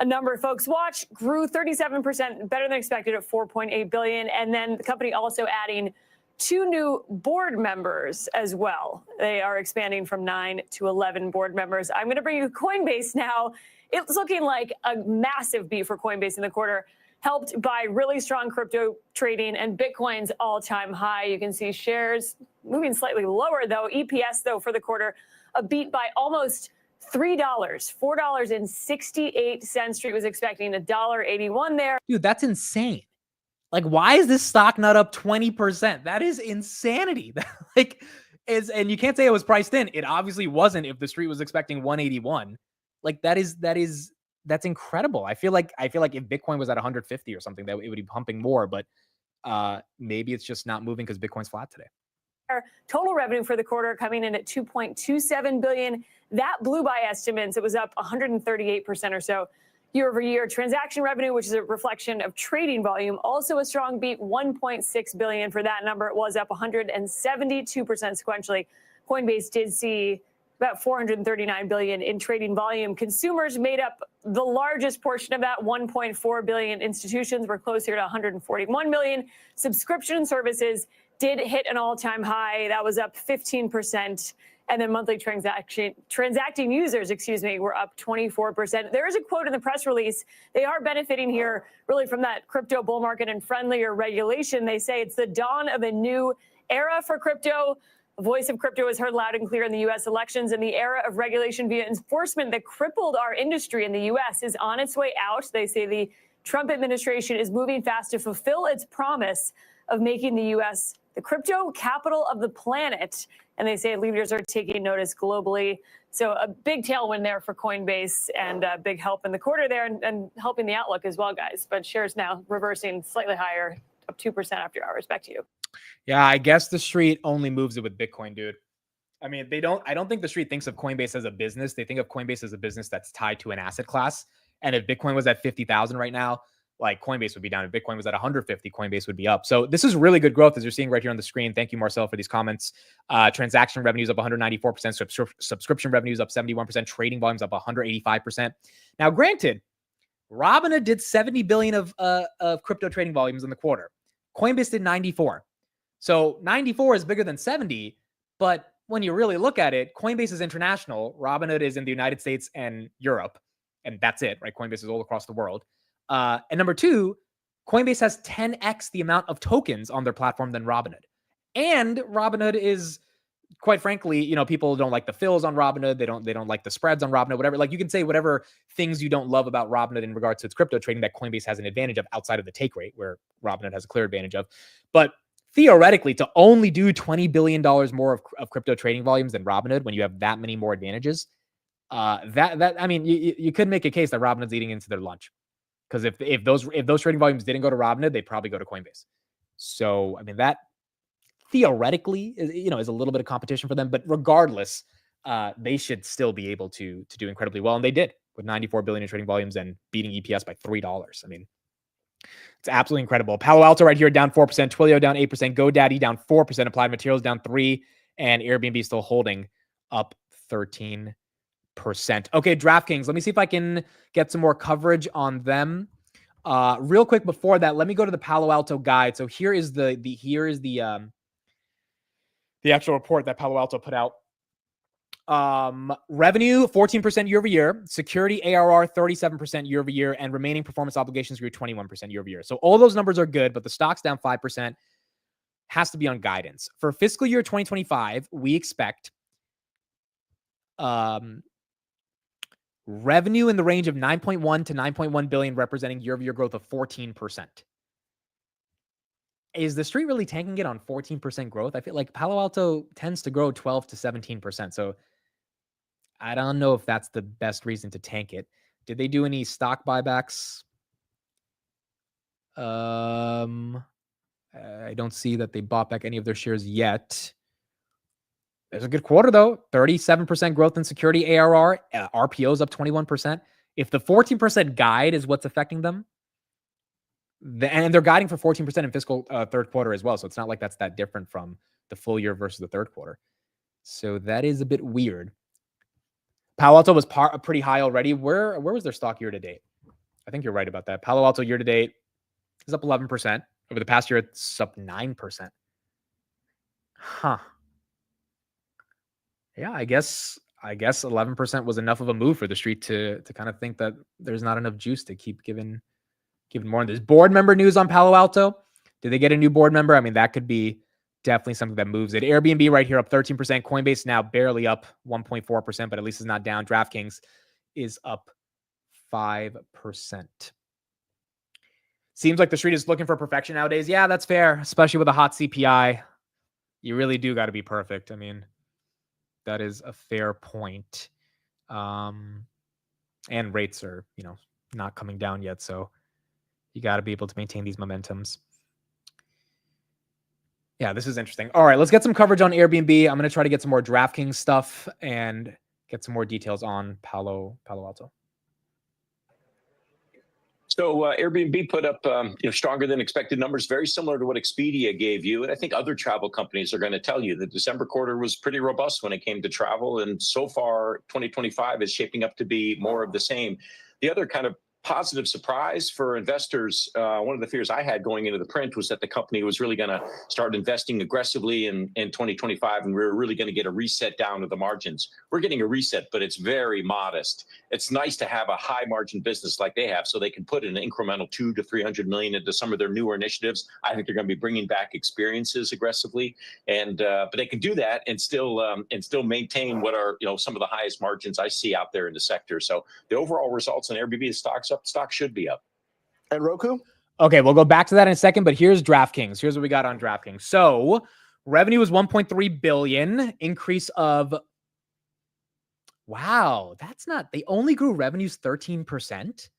number folks watch, grew 37%, better than expected at 4.8 billion. And then the company also adding 2 new board members as well. They are expanding from 9 to 11 board members. I'm going to bring you Coinbase now. It's looking like a massive beat for Coinbase in the quarter, helped by really strong crypto trading and Bitcoin's all-time high. You can see shares moving slightly lower, though. EPS, though, for the quarter, a beat by almost $3, $4.68. Street was expecting $1.81 there. Dude, that's insane. Like, why is this stock not up 20%? That is insanity. And you can't say it was priced in. It obviously wasn't if the street was expecting 181. Like, that's incredible. I feel like if Bitcoin was at 150 or something, that it would be pumping more, but maybe it's just not moving because Bitcoin's flat today. Total revenue for the quarter coming in at 2.27 billion. That blew by estimates. It was up 138% or so year over year. Transaction revenue, which is a reflection of trading volume, also a strong beat, 1.6 billion for that number. It was up 172% sequentially. Coinbase did see about 439 billion in trading volume. Consumers made up the largest portion of that, 1.4 billion. Institutions were closer to 141 million. Subscription services did hit an all-time high. That was up 15%. And then monthly transacting users, were up 24%. There is a quote in the press release. They are benefiting here really from that crypto bull market and friendlier regulation. They say it's the dawn of a new era for crypto. The voice of crypto is heard loud and clear in the U.S. elections, and the era of regulation via enforcement that crippled our industry in the U.S. is on its way out. They say the Trump administration is moving fast to fulfill its promise of making the U.S. the crypto capital of the planet. And they say leaders are taking notice globally. So a big tailwind there for Coinbase and a big help in the quarter there and helping the outlook as well, guys. But shares now reversing slightly higher, up 2% after hours. Back to you. Yeah, I guess the street only moves it with Bitcoin, dude. I mean, I don't think the street thinks of Coinbase as a business. They think of Coinbase as a business that's tied to an asset class. And if Bitcoin was at 50,000 right now, like Coinbase would be down. If Bitcoin was at 150, Coinbase would be up. So this is really good growth as you're seeing right here on the screen. Thank you, Marcel, for these comments. Transaction revenues up 194%. Subscription revenues up 71%. Trading volumes up 185%. Now, granted, Robinhood did 70 billion of crypto trading volumes in the quarter. Coinbase did 94. So 94 is bigger than 70. But when you really look at it, Coinbase is international. Robinhood is in the United States and Europe. And that's it, right? Coinbase is all across the world. And number two, Coinbase has 10x the amount of tokens on their platform than Robinhood. And Robinhood is, quite frankly, people don't like the fills on Robinhood. They don't like the spreads on Robinhood, whatever. Like, you can say whatever things you don't love about Robinhood in regards to its crypto trading that Coinbase has an advantage of outside of the take rate, where Robinhood has a clear advantage of. But theoretically, to only do $20 billion more of crypto trading volumes than Robinhood when you have that many more advantages, I mean, you could make a case that Robinhood's eating into their lunch. Because if those trading volumes didn't go to Robinhood, they'd probably go to Coinbase. So, I mean, that theoretically is a little bit of competition for them. But regardless, they should still be able to do incredibly well. And they did with 94 billion in trading volumes and beating EPS by $3. I mean, it's absolutely incredible. Palo Alto right here down 4%. Twilio down 8%. GoDaddy down 4%. Applied Materials down 3%. And Airbnb still holding up 13%. Okay, DraftKings. Let me see if I can get some more coverage on them. Real quick before that, let me go to the Palo Alto guide. So here is the actual report that Palo Alto put out. Revenue 14% year over year, security ARR 37% year over year, and remaining performance obligations grew 21% year over year. So all those numbers are good, but the stock's down 5%. has to be on guidance. For fiscal year 2025, we expect revenue in the range of 9.1 to 9.1 billion, representing year-over-year growth of 14%. Is the street really tanking it on 14% growth? I feel like Palo Alto tends to grow 12 to 17%. So I don't know if that's the best reason to tank it. Did they do any stock buybacks? I don't see that they bought back any of their shares yet. There's a good quarter, though. 37% growth in security ARR. RPO's up 21%. If the 14% guide is what's affecting them, and they're guiding for 14% in fiscal third quarter as well. So it's not like that's that different from the full year versus the third quarter. So that is a bit weird. Palo Alto was pretty high already. Where was their stock year to date? I think you're right about that. Palo Alto year to date is up 11%. Over the past year, it's up 9%. Huh. Yeah, I guess 11% was enough of a move for the street to kind of think that there's not enough juice to keep giving more. There's board member news on Palo Alto. Did they get a new board member? I mean, that could be definitely something that moves it. Airbnb right here up 13%. Coinbase now barely up 1.4%, but at least it's not down. DraftKings is up 5%. Seems like the street is looking for perfection nowadays. Yeah, that's fair, especially with a hot CPI. You really do got to be perfect. I mean, that is a fair point. And rates are, not coming down yet. So you got to be able to maintain these momentums. Yeah, this is interesting. All right, let's get some coverage on Airbnb. I'm going to try to get some more DraftKings stuff and get some more details on Palo Alto. So Airbnb put up stronger than expected numbers, very similar to what Expedia gave you. And I think other travel companies are going to tell you the December quarter was pretty robust when it came to travel. And so far, 2025 is shaping up to be more of the same. The other kind of positive surprise for investors, one of the fears I had going into the print was that the company was really going to start investing aggressively in 2025, and we were really going to get a reset down of the margins. We're getting a reset, but it's very modest. It's nice to have a high margin business like they have, so they can put an incremental 200 to 300 million into some of their newer initiatives. I think they're going to be bringing back experiences aggressively, and but they can do that and still maintain what are some of the highest margins I see out there in the sector. So the overall results in Airbnb stock should be up. And Roku? Okay, we'll go back to that in a second, but here's DraftKings. Here's what we got on DraftKings. So revenue was 1.3 billion, increase of, wow, that's not, they only grew revenues 13%.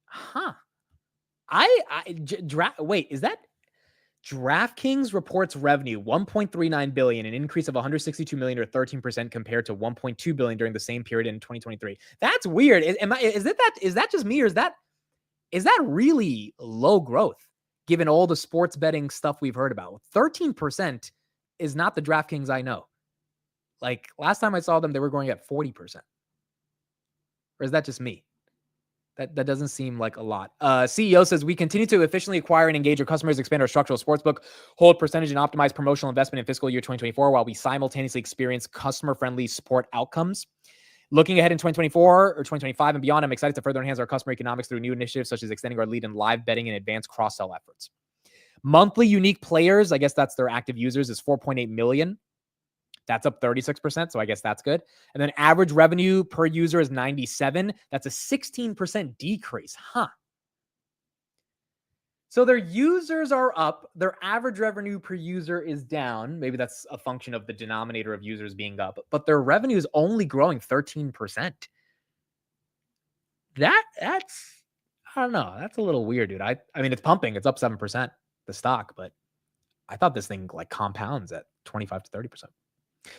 Huh. Wait, is that DraftKings reports revenue 1.39 billion, an increase of 162 million or 13% compared to 1.2 billion during the same period in 2023. That's weird. Is that just me, or is that really low growth given all the sports betting stuff we've heard about? 13% is not the DraftKings I know. Like last time I saw them, they were growing at 40%. Or is that just me? That doesn't seem like a lot. CEO says, we continue to efficiently acquire and engage our customers, expand our structural sportsbook, hold percentage and optimize promotional investment in fiscal year 2024 while we simultaneously experience customer-friendly sport outcomes. Looking ahead in 2024 or 2025 and beyond, I'm excited to further enhance our customer economics through new initiatives such as extending our lead in live betting and advanced cross-sell efforts. Monthly unique players, I guess that's their active users, is 4.8 million. That's up 36%, so I guess that's good. And then average revenue per user is 97. That's a 16% decrease, huh? So their users are up. Their average revenue per user is down. Maybe that's a function of the denominator of users being up, but their revenue is only growing 13%. That's, I don't know. That's a little weird, dude. I mean, it's pumping. It's up 7%, the stock, but I thought this thing like compounds at 25 to 30%.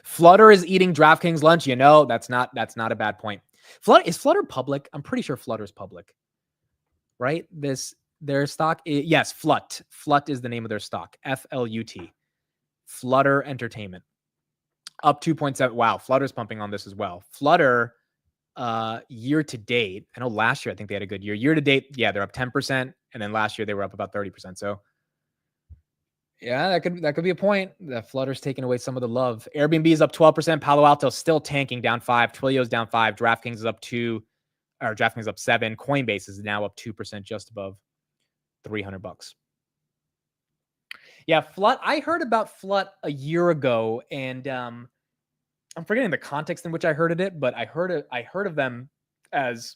Flutter is eating DraftKings lunch. That's not a bad point. Is Flutter public? I'm pretty sure Flutter's public, right? Their stock. Yes, Flut. Flut is the name of their stock. FLUT. Flutter Entertainment. Up 2.7. Wow, Flutter's pumping on this as well. Flutter, year to date. I know last year I think they had a good year. Year to date, yeah, they're up 10%, and then last year they were up about 30%. So. Yeah, that could be a point. That Flutter's taking away some of the love. Airbnb is up 12%. Palo Alto still tanking, down 5%. Twilio is down 5%. DraftKings is up 2%. Or DraftKings is up 7%. Coinbase is now up 2%, just above $300. Yeah, Flut. I heard about Flut a year ago, and I'm forgetting the context in which I heard it, but I heard of them as.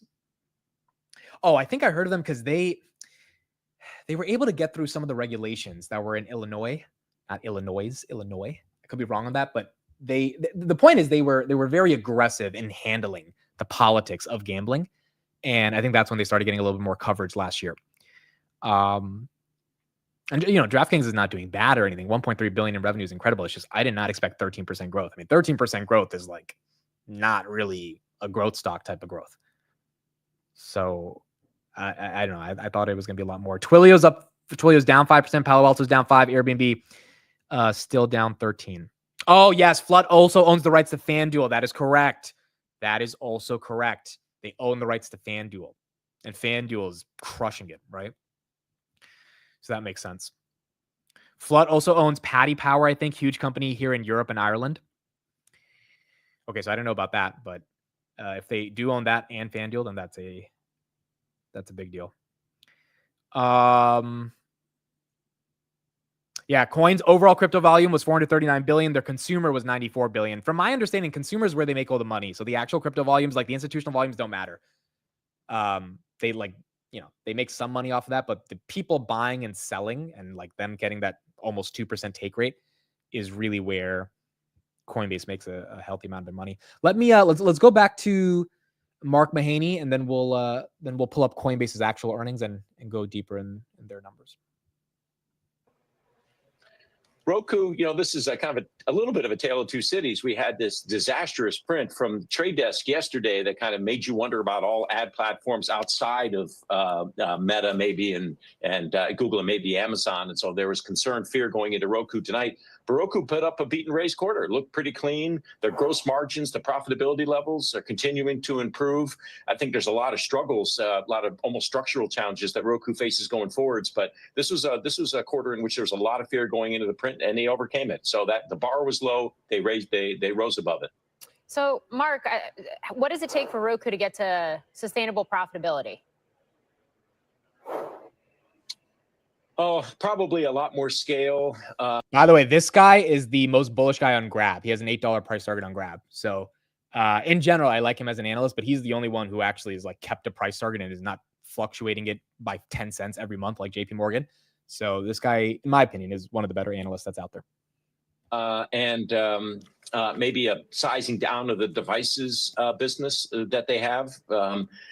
Oh, I think I heard of them because they were able to get through some of the regulations that were in Illinois, not Illinois. I could be wrong on that, but the point is they were very aggressive in handling the politics of gambling, and I think that's when they started getting a little bit more coverage last year. And DraftKings is not doing bad or anything. 1.3 billion in revenue is incredible. It's just I did not expect 13% growth. I mean, 13% growth is like not really a growth stock type of growth. So I don't know. I thought it was going to be a lot more. Twilio's down 5%. Palo Alto's down 5%. Airbnb still down 13%. Oh, yes. Flood also owns the rights to FanDuel. That is correct. That is also correct. They own the rights to FanDuel. And FanDuel is crushing it, right? So that makes sense. Flood also owns Paddy Power, I think. Huge company here in Europe and Ireland. Okay, so I don't know about that. But if they do own that and FanDuel, then that's a big deal. Yeah, Coin's overall crypto volume was 439 billion. Their consumer was 94 billion. From my understanding, consumer is where they make all the money. So the actual crypto volumes, like the institutional volumes, don't matter. They make some money off of that, but the people buying and selling and like them getting that almost 2% take rate is really where Coinbase makes a healthy amount of their money. Let's go back to Mark Mahaney, and then we'll pull up Coinbase's actual earnings and go deeper in their numbers. Roku, this is a kind of a little bit of a tale of two cities. We had this disastrous print from Trade Desk yesterday that kind of made you wonder about all ad platforms outside of Meta, maybe, and Google, and maybe Amazon. And so there was concern, fear going into Roku tonight. But Roku put up a beat and raise quarter. It looked pretty clean. Their gross margins, the profitability levels are continuing to improve. I think there's a lot of struggles, a lot of almost structural challenges that Roku faces going forwards. But this was a quarter in which there was a lot of fear going into the print, and they overcame it. So that the bar was low, they rose above it. So, Mark, what does it take for Roku to get to sustainable profitability? Oh, probably a lot more scale. By the way, this guy is the most bullish guy on Grab. He has an $8 price target on Grab. So in general, I like him as an analyst, but he's the only one who actually is like kept a price target and is not fluctuating it by 10 cents every month like JP Morgan. So this guy, in my opinion, is one of the better analysts that's out there. Maybe a sizing down of the devices business that they have.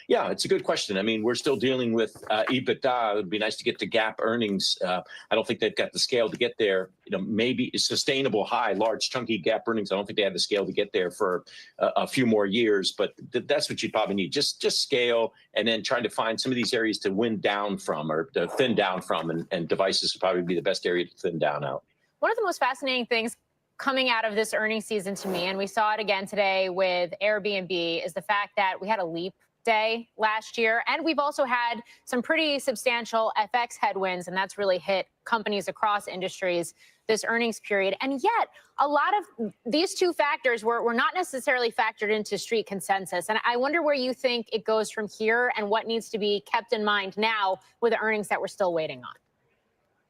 Yeah, it's a good question. I mean, we're still dealing with EBITDA. It would be nice to get to GAAP earnings. I don't think they've got the scale to get there. Maybe sustainable, high, large, chunky GAAP earnings. I don't think they have the scale to get there for a few more years. But that's what you probably need. Just scale, and then trying to find some of these areas to win down from or to thin down from. And devices would probably be the best area to thin down out. One of the most fascinating things coming out of this earnings season to me, and we saw it again today with Airbnb, is the fact that we had a leap day last year, and we've also had some pretty substantial FX headwinds, and that's really hit companies across industries this earnings period. And yet, a lot of these two factors were not necessarily factored into street consensus. And I wonder where you think it goes from here and what needs to be kept in mind now with the earnings that we're still waiting on.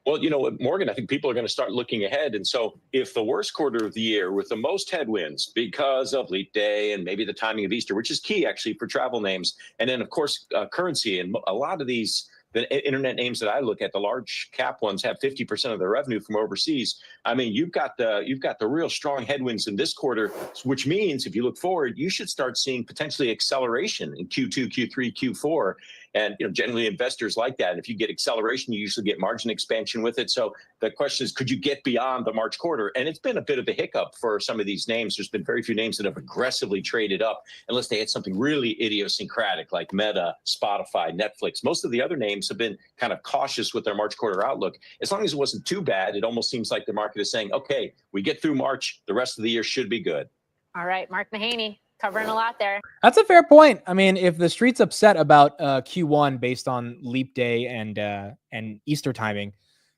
Well, Morgan, I think people are going to start looking ahead. And so if the worst quarter of the year with the most headwinds because of leap day and maybe the timing of Easter, which is key actually for travel names, and then, of course, currency, and a lot of these the internet names that I look at, the large cap ones, have 50% of their revenue from overseas. I mean, you've got the real strong headwinds in this quarter, which means if you look forward, you should start seeing potentially acceleration in Q2, Q3, Q4. And generally investors like that. And if you get acceleration, you usually get margin expansion with it. So the question is, could you get beyond the March quarter? And it's been a bit of a hiccup for some of these names. There's been very few names that have aggressively traded up unless they had something really idiosyncratic like Meta, Spotify, Netflix. Most of the other names have been kind of cautious with their March quarter outlook. As long as it wasn't too bad, it almost seems like the market is saying, okay, we get through March, the rest of the year should be good. All right, Mark Mahaney. Covering a lot there. That's a fair point. I mean, if the street's upset about Q1 based on leap day and Easter timing,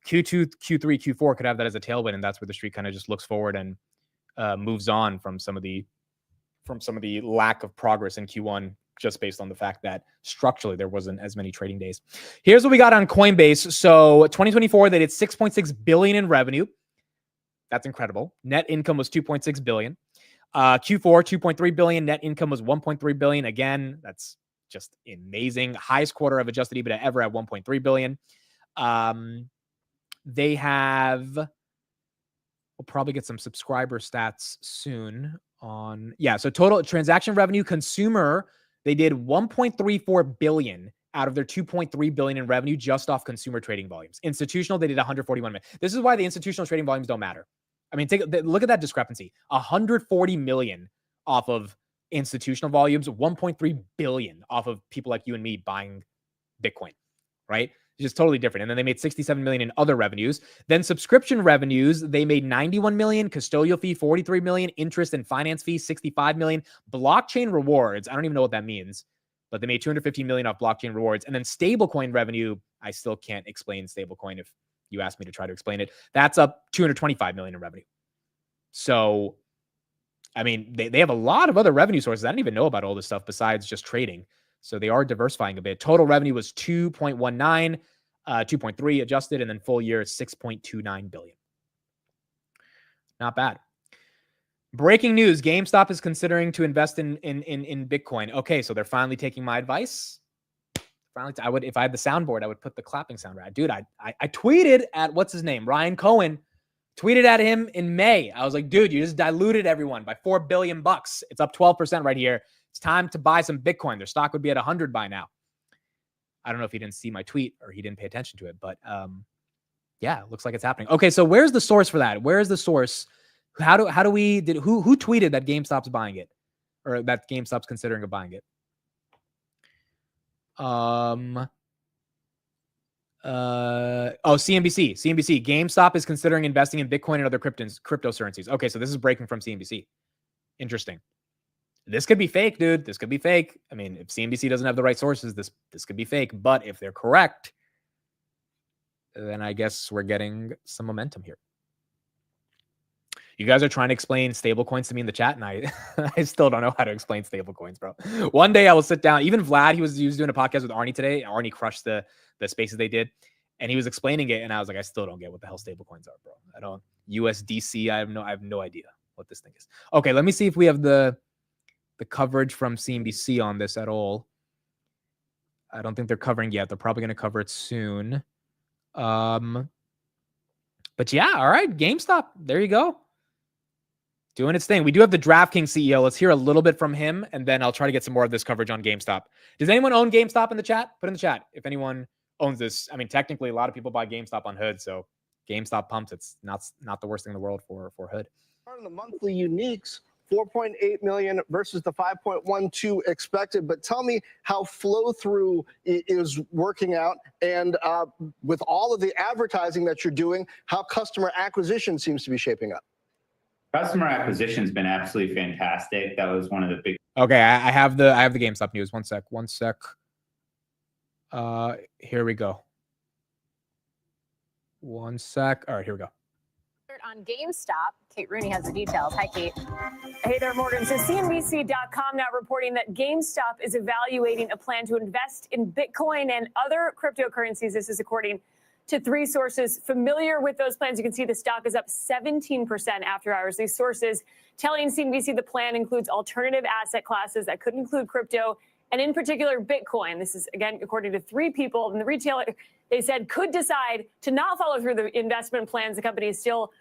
Q2, Q3, Q4 could have that as a tailwind, and that's where the street kind of just looks forward and moves on from some of the lack of progress in Q1 just based on the fact that structurally there wasn't as many trading days. Here's what we got on Coinbase. So 2024, they did 6.6 billion in revenue. That's incredible. Net income was 2.6 billion. Q4, 2.3 billion. Net income was 1.3 billion. Again, that's just amazing. Highest quarter of adjusted EBITDA ever at 1.3 billion. They have, we'll probably get some subscriber stats soon on, so total transaction revenue consumer, they did 1.34 billion out of their 2.3 billion in revenue just off consumer trading volumes. Institutional, they did 141 million. This is why the institutional trading volumes don't matter. I mean, look at that discrepancy. 140 million off of institutional volumes, 1.3 billion off of people like you and me buying Bitcoin, right? Just totally different. And then they made 67 million in other revenues. Then subscription revenues, they made 91 million, custodial fee 43 million, interest and finance fees 65 million, blockchain rewards, I don't even know what that means, but they made 250 million off blockchain rewards. And then stablecoin revenue, I still can't explain stablecoin if you asked me to try to explain it. That's up 225 million in revenue. So, I mean, they have a lot of other revenue sources. I didn't even know about all this stuff besides just trading. So they are diversifying a bit. Total revenue was 2.19, 2.3 adjusted, and then full year is 6.29 billion. Not bad. Breaking news: GameStop is considering to invest in Bitcoin. Okay, so they're finally taking my advice. Finally, if I had the soundboard, I would put the clapping sound right. Dude, I tweeted at what's his name, Ryan Cohen. Tweeted at him in May. I was like, dude, you just diluted everyone by $4 billion. It's up 12% right here. It's time to buy some Bitcoin. Their stock would be at 100 by now. I don't know if he didn't see my tweet or he didn't pay attention to it, but yeah, it looks like it's happening. Okay, so where's the source for that? Where is the source? Who tweeted that GameStop's buying it, or that GameStop's considering of buying it? CNBC. GameStop is considering investing in Bitcoin and other cryptocurrencies. Okay, so this is breaking from CNBC. Interesting. This could be fake, dude. This could be fake. I mean, if CNBC doesn't have the right sources, this could be fake. But if they're correct, then I guess we're getting some momentum here. You guys are trying to explain stablecoins to me in the chat, and I still don't know how to explain stablecoins, bro. One day I will sit down. Even Vlad, he was doing a podcast with Arnie today. Arnie crushed the spaces they did, and he was explaining it, and I was like, I still don't get what the hell stablecoins are, bro. I don't. USDC, I have no idea what this thing is. Okay, let me see if we have the coverage from CNBC on this at all. I don't think they're covering yet. They're probably going to cover it soon. But yeah, all right, GameStop. There you go. Doing its thing. We do have the DraftKings CEO. Let's hear a little bit from him, and then I'll try to get some more of this coverage on GameStop. Does anyone own GameStop in the chat? Put in the chat if anyone owns this. I mean, technically, a lot of people buy GameStop on Hood, so GameStop pumps. It's not the worst thing in the world for Hood. On the monthly uniques, 4.8 million versus the 5.12 expected. But tell me how flow through is working out, and with all of the advertising that you're doing, how customer acquisition seems to be shaping up. Customer acquisition's been absolutely fantastic. That was one of the big. Okay, I have the GameStop news. One sec. Here we go. One sec. All right, here we go. On GameStop, Kate Rooney has the details. Hi, Kate. Hey there, Morgan. So CNBC.com now reporting that GameStop is evaluating a plan to invest in Bitcoin and other cryptocurrencies. This is according to three sources familiar with those plans. You can see the stock is up 17% after hours. These sources telling CNBC the plan includes alternative asset classes that could include crypto, and in particular, Bitcoin. This is, again, according to three people. And the retailer, they said, could decide to not follow through the investment plans. The company is still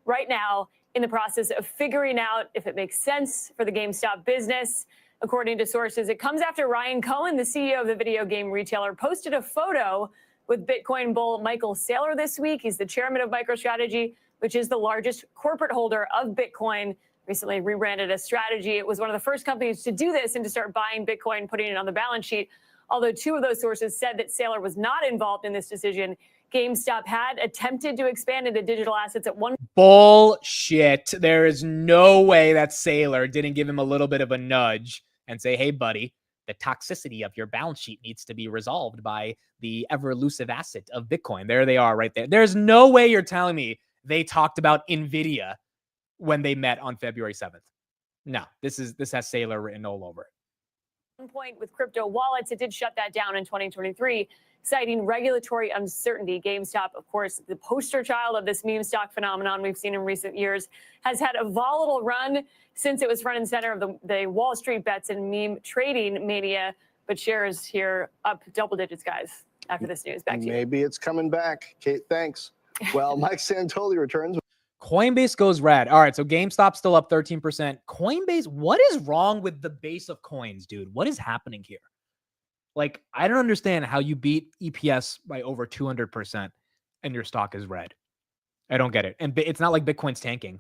right now in the process of figuring out if it makes sense for the GameStop business. According to sources, it comes after Ryan Cohen, the CEO of the video game retailer, posted a photo with Bitcoin bull Michael Saylor this week. He's the chairman of MicroStrategy, which is the largest corporate holder of Bitcoin. Recently rebranded as Strategy. It was one of the first companies to do this and to start buying Bitcoin, putting it on the balance sheet. Although two of those sources said that Saylor was not involved in this decision. GameStop had attempted to expand into digital assets at one. Bullshit. There is no way that Saylor didn't give him a little bit of a nudge and say, hey, buddy, the toxicity of your balance sheet needs to be resolved by the ever elusive asset of Bitcoin. There they are right there. There's no way you're telling me they talked about NVIDIA when they met on February 7th. No, this has Saylor written all over it. one point with crypto wallets. It did shut that down in 2023, citing regulatory uncertainty. GameStop, of course, the poster child of this meme stock phenomenon we've seen in recent years, has had a volatile run since it was front and center of the Wall Street bets and meme trading mania. But shares here up double digits, guys, after this news. Back to you. Maybe it's coming back. Kate, thanks. Well, Mike Santoli returns. Coinbase goes red. All right, so GameStop still up 13%. Coinbase, what is wrong with the base of coins, dude? What is happening here? Like, I don't understand how you beat EPS by over 200% and your stock is red. I don't get it. And it's not like Bitcoin's tanking.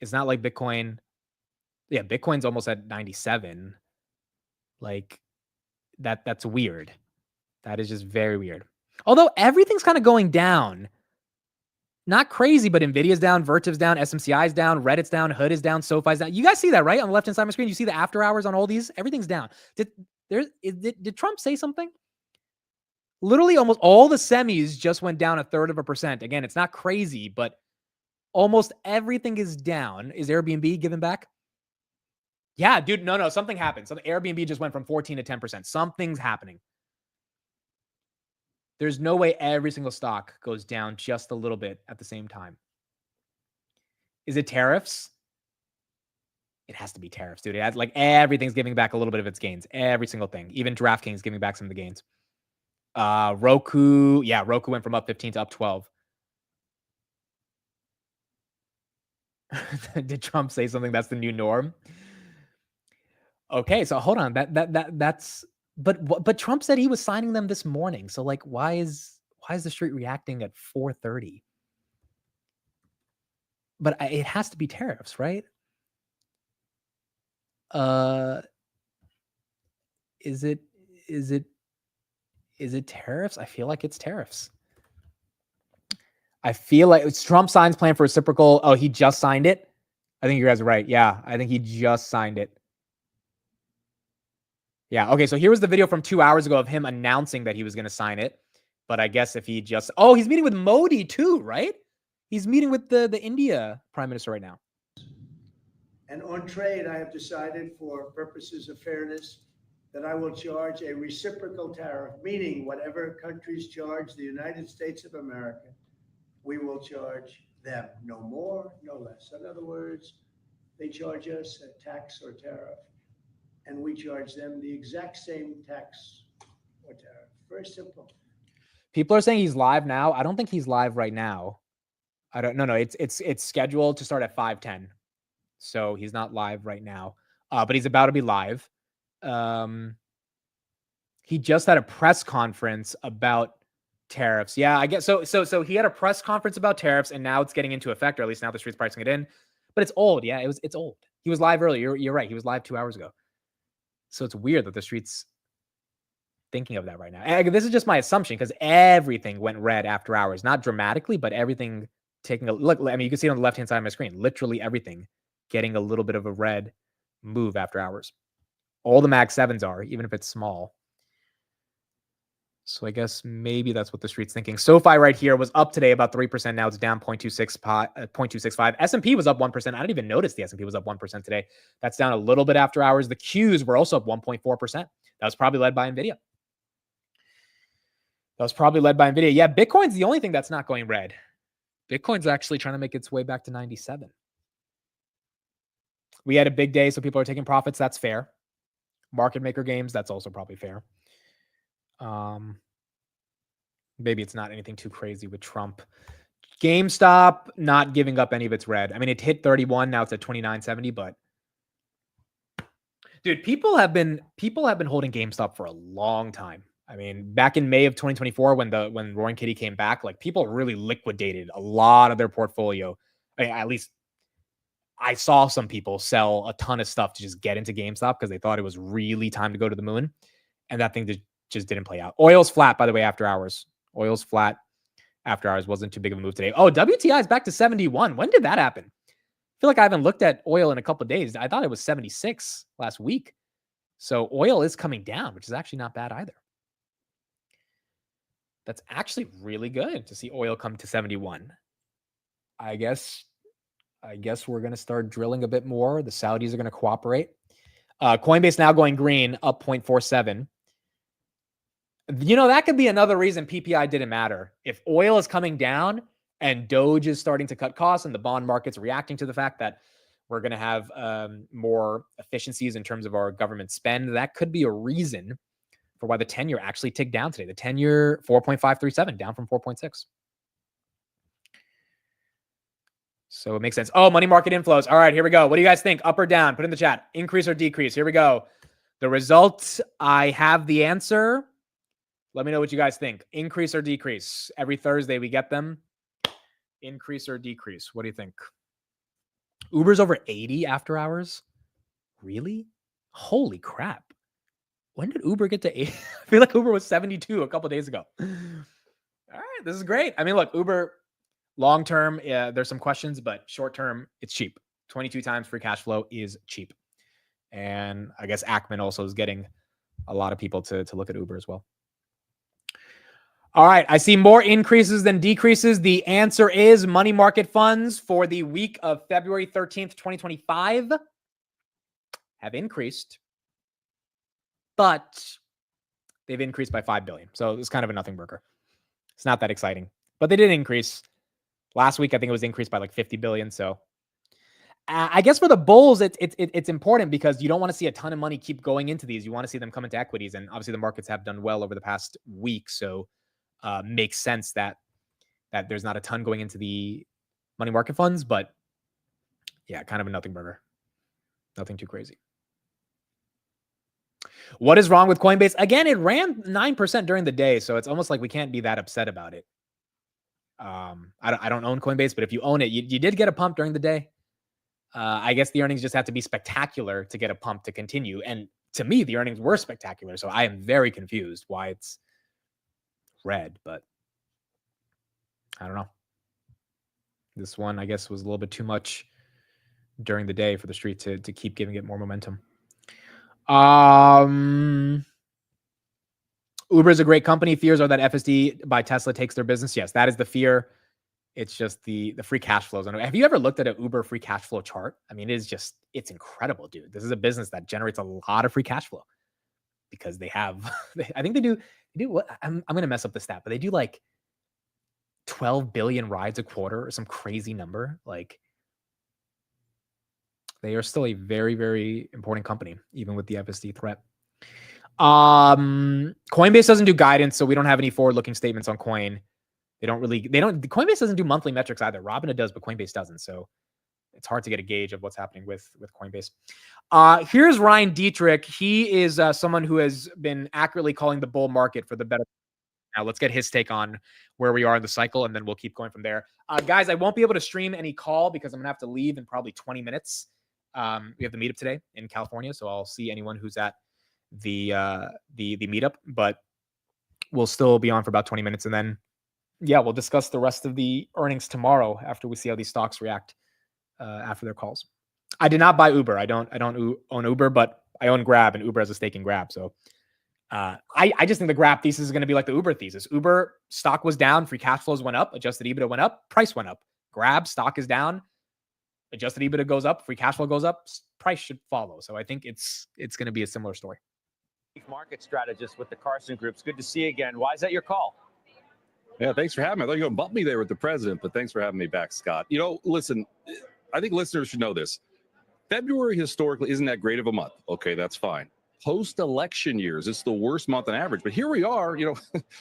It's not like Bitcoin. Yeah, Bitcoin's almost at 97. Like, that's weird. That is just very weird. Although everything's kind of going down. Not crazy, but Nvidia's down, Vertiv's down, SMCI's down, Reddit's down, Hood is down, SoFi's down. You guys see that, right? On the left-hand side of my screen, you see the after hours on all these? Everything's down. Did Trump say something? Literally almost all the semis just went down 1/3%. Again, it's not crazy, but almost everything is down. Is Airbnb giving back? Yeah, dude, no, something happened. So the Airbnb just went from 14 to 10%. Something's happening. There's no way every single stock goes down just a little bit at the same time. Is it tariffs? It has to be tariffs, dude. Like everything's giving back a little bit of its gains. Every single thing. Even DraftKings giving back some of the gains. Roku. Yeah, Roku went from up 15 to up 12. Did Trump say something? That's the new norm. Okay, so hold on. That's. But Trump said he was signing them this morning. So like, why is the street reacting at 4:30? But it has to be tariffs, right? Is it tariffs? I feel like it's tariffs. I feel like it's Trump signs plan for reciprocal. Oh, he just signed it. I think you guys are right. Yeah, I think he just signed it. Yeah. Okay. So here was the video from 2 hours ago of him announcing that he was going to sign it. But I guess if he just, he's meeting with Modi too, right? He's meeting with the India prime minister right now. And on trade, I have decided for purposes of fairness that I will charge a reciprocal tariff, meaning whatever countries charge the United States of America, we will charge them. No more, no less. In other words, they charge us a tax or tariff, and we charge them the exact same tax or tariff. Very simple. People are saying he's live now. I don't think he's live right now. No. It's scheduled to start at 5:10. So he's not live right now. But he's about to be live. He just had a press conference about tariffs. Yeah, I guess so he had a press conference about tariffs, and now it's getting into effect, or at least now the street's pricing it in. But it's old. Yeah, it's old. He was live earlier. You're right. He was live 2 hours ago. So it's weird that the street's thinking of that right now. And this is just my assumption because everything went red after hours. Not dramatically, but everything taking a look. I mean, you can see it on the left-hand side of my screen. Literally everything getting a little bit of a red move after hours. All the Mag 7s are, even if it's small. So I guess maybe that's what the street's thinking. SoFi right here was up today about 3%. Now it's down 0.265. S&P was up 1%. I didn't even notice the S&P was up 1% today. That's down a little bit after hours. The Qs were also up 1.4%. That was probably led by NVIDIA. Yeah, Bitcoin's the only thing that's not going red. Bitcoin's actually trying to make its way back to 97. We had a big day, so people are taking profits. That's fair. Market maker games, that's also probably fair. Maybe it's not anything too crazy with Trump. GameStop not giving up any of its red. I mean, it hit 31. Now it's at 29.70. But dude, people have been holding GameStop for a long time. I mean, back in May of 2024, when Roaring Kitty came back, like people really liquidated a lot of their portfolio. I mean, at least I saw some people sell a ton of stuff to just get into GameStop because they thought it was really time to go to the moon, and that thing just didn't play out. Oil's flat, by the way, after hours. Oil's flat after hours. Wasn't too big of a move today. Oh, WTI is back to 71. When did that happen? I feel like I haven't looked at oil in a couple of days. I thought it was 76 last week. So oil is coming down, which is actually not bad either. That's actually really good to see oil come to 71. I guess we're going to start drilling a bit more. The Saudis are going to cooperate. Coinbase now going green, up 0.47. That could be another reason PPI didn't matter. If oil is coming down and Doge is starting to cut costs and the bond market's reacting to the fact that we're going to have more efficiencies in terms of our government spend, that could be a reason for why the 10-year actually ticked down today. The 10-year 4.537 down from 4.6. So it makes sense. Oh, money market inflows. All right, here we go. What do you guys think? Up or down? Put in the chat. Increase or decrease? Here we go. The results, I have the answer. Let me know what you guys think. Increase or decrease? Every Thursday we get them. Increase or decrease? What do you think? Uber's over 80 after hours? Really? Holy crap. When did Uber get to 80? I feel like Uber was 72 a couple days ago. All right, this is great. I mean, look, Uber, long-term, there's some questions, but short-term, it's cheap. 22 times free cash flow is cheap. And I guess Ackman also is getting a lot of people to look at Uber as well. All right, I see more increases than decreases. The answer is money market funds for the week of February 13th, 2025 have increased, but they've increased by $5 billion. So it's kind of a nothing burger. It's not that exciting, but they did increase. Last week, I think it was increased by like 50 billion. So I guess for the bulls, it's important because you don't want to see a ton of money keep going into these. You want to see them come into equities. And obviously the markets have done well over the past week. So makes sense that there's not a ton going into the money market funds, but yeah, kind of a nothing burger. Nothing too crazy. What is wrong with Coinbase? Again, it ran 9% during the day, so it's almost like we can't be that upset about it. I don't own Coinbase, but if you own it, you did get a pump during the day. I guess the earnings just have to be spectacular to get a pump to continue. And to me, the earnings were spectacular, so I am very confused why it's red, but I don't know. This one, I guess, was a little bit too much during the day for the street to keep giving it more momentum. Uber is a great company. Fears are that FSD by Tesla takes their business. Yes, that is the fear. It's just the free cash flows. Have you ever looked at an Uber free cash flow chart? I mean, it's incredible, dude. This is a business that generates a lot of free cash flow because they have, I think they do what? I'm going to mess up the stat, but they do like 12 billion rides a quarter or some crazy number. Like, they are still a very, very important company, even with the FSD threat. Coinbase doesn't do guidance, so we don't have any forward-looking statements on coin. Coinbase doesn't do monthly metrics either. Robinhood does, but Coinbase doesn't. So it's hard to get a gauge of what's happening with Coinbase. Here's Ryan Dietrich. He is someone who has been accurately calling the bull market for the better. Now let's get his take on where we are in the cycle, and then we'll keep going from there. Guys, I won't be able to stream any call because I'm going to have to leave in probably 20 minutes. We have the meetup today in California, so I'll see anyone who's at the meetup, but we'll still be on for about 20 minutes, and then we'll discuss the rest of the earnings tomorrow after we see how these stocks react after their calls. I did not buy Uber. I don't own Uber, but I own Grab, and Uber has a stake in Grab. So I just think the Grab thesis is going to be like the Uber thesis. Uber stock was down, free cash flows went up, adjusted EBITDA went up, price went up. Grab stock is down, adjusted EBITDA goes up, free cash flow goes up, price should follow. So I think it's going to be a similar story. Market strategist with the Carson Group. It's good to see you again. Why is that your call? Yeah, thanks for having me. I thought you were going to bump me there with the president, but thanks for having me back, Scott. Listen, I think listeners should know this. February historically isn't that great of a month. Okay, that's fine. Post-election years, it's the worst month on average. But here we are,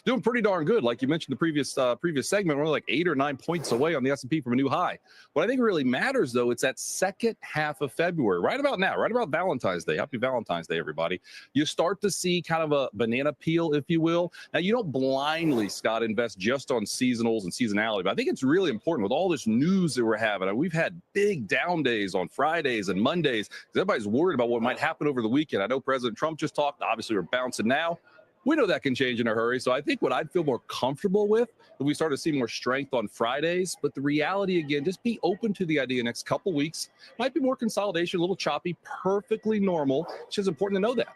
doing pretty darn good. Like you mentioned the previous segment, we're like 8 or 9 points away on the S&P from a new high. What I think really matters, though, it's that second half of February, right about now, right about Valentine's Day. Happy Valentine's Day, everybody. You start to see kind of a banana peel, if you will. Now, you don't blindly, Scott, invest just on seasonals and seasonality, but I think it's really important with all this news that we're having. I mean, we've had big down days on Fridays and Mondays because everybody's worried about what might happen over the weekend. I know President Trump just talked. Obviously, we're bouncing now. We know that can change in a hurry. So I think what I'd feel more comfortable with if we start to see more strength on Fridays. But the reality, again, just be open to the idea next couple weeks. Might be more consolidation, a little choppy, perfectly normal. It's just important to know that.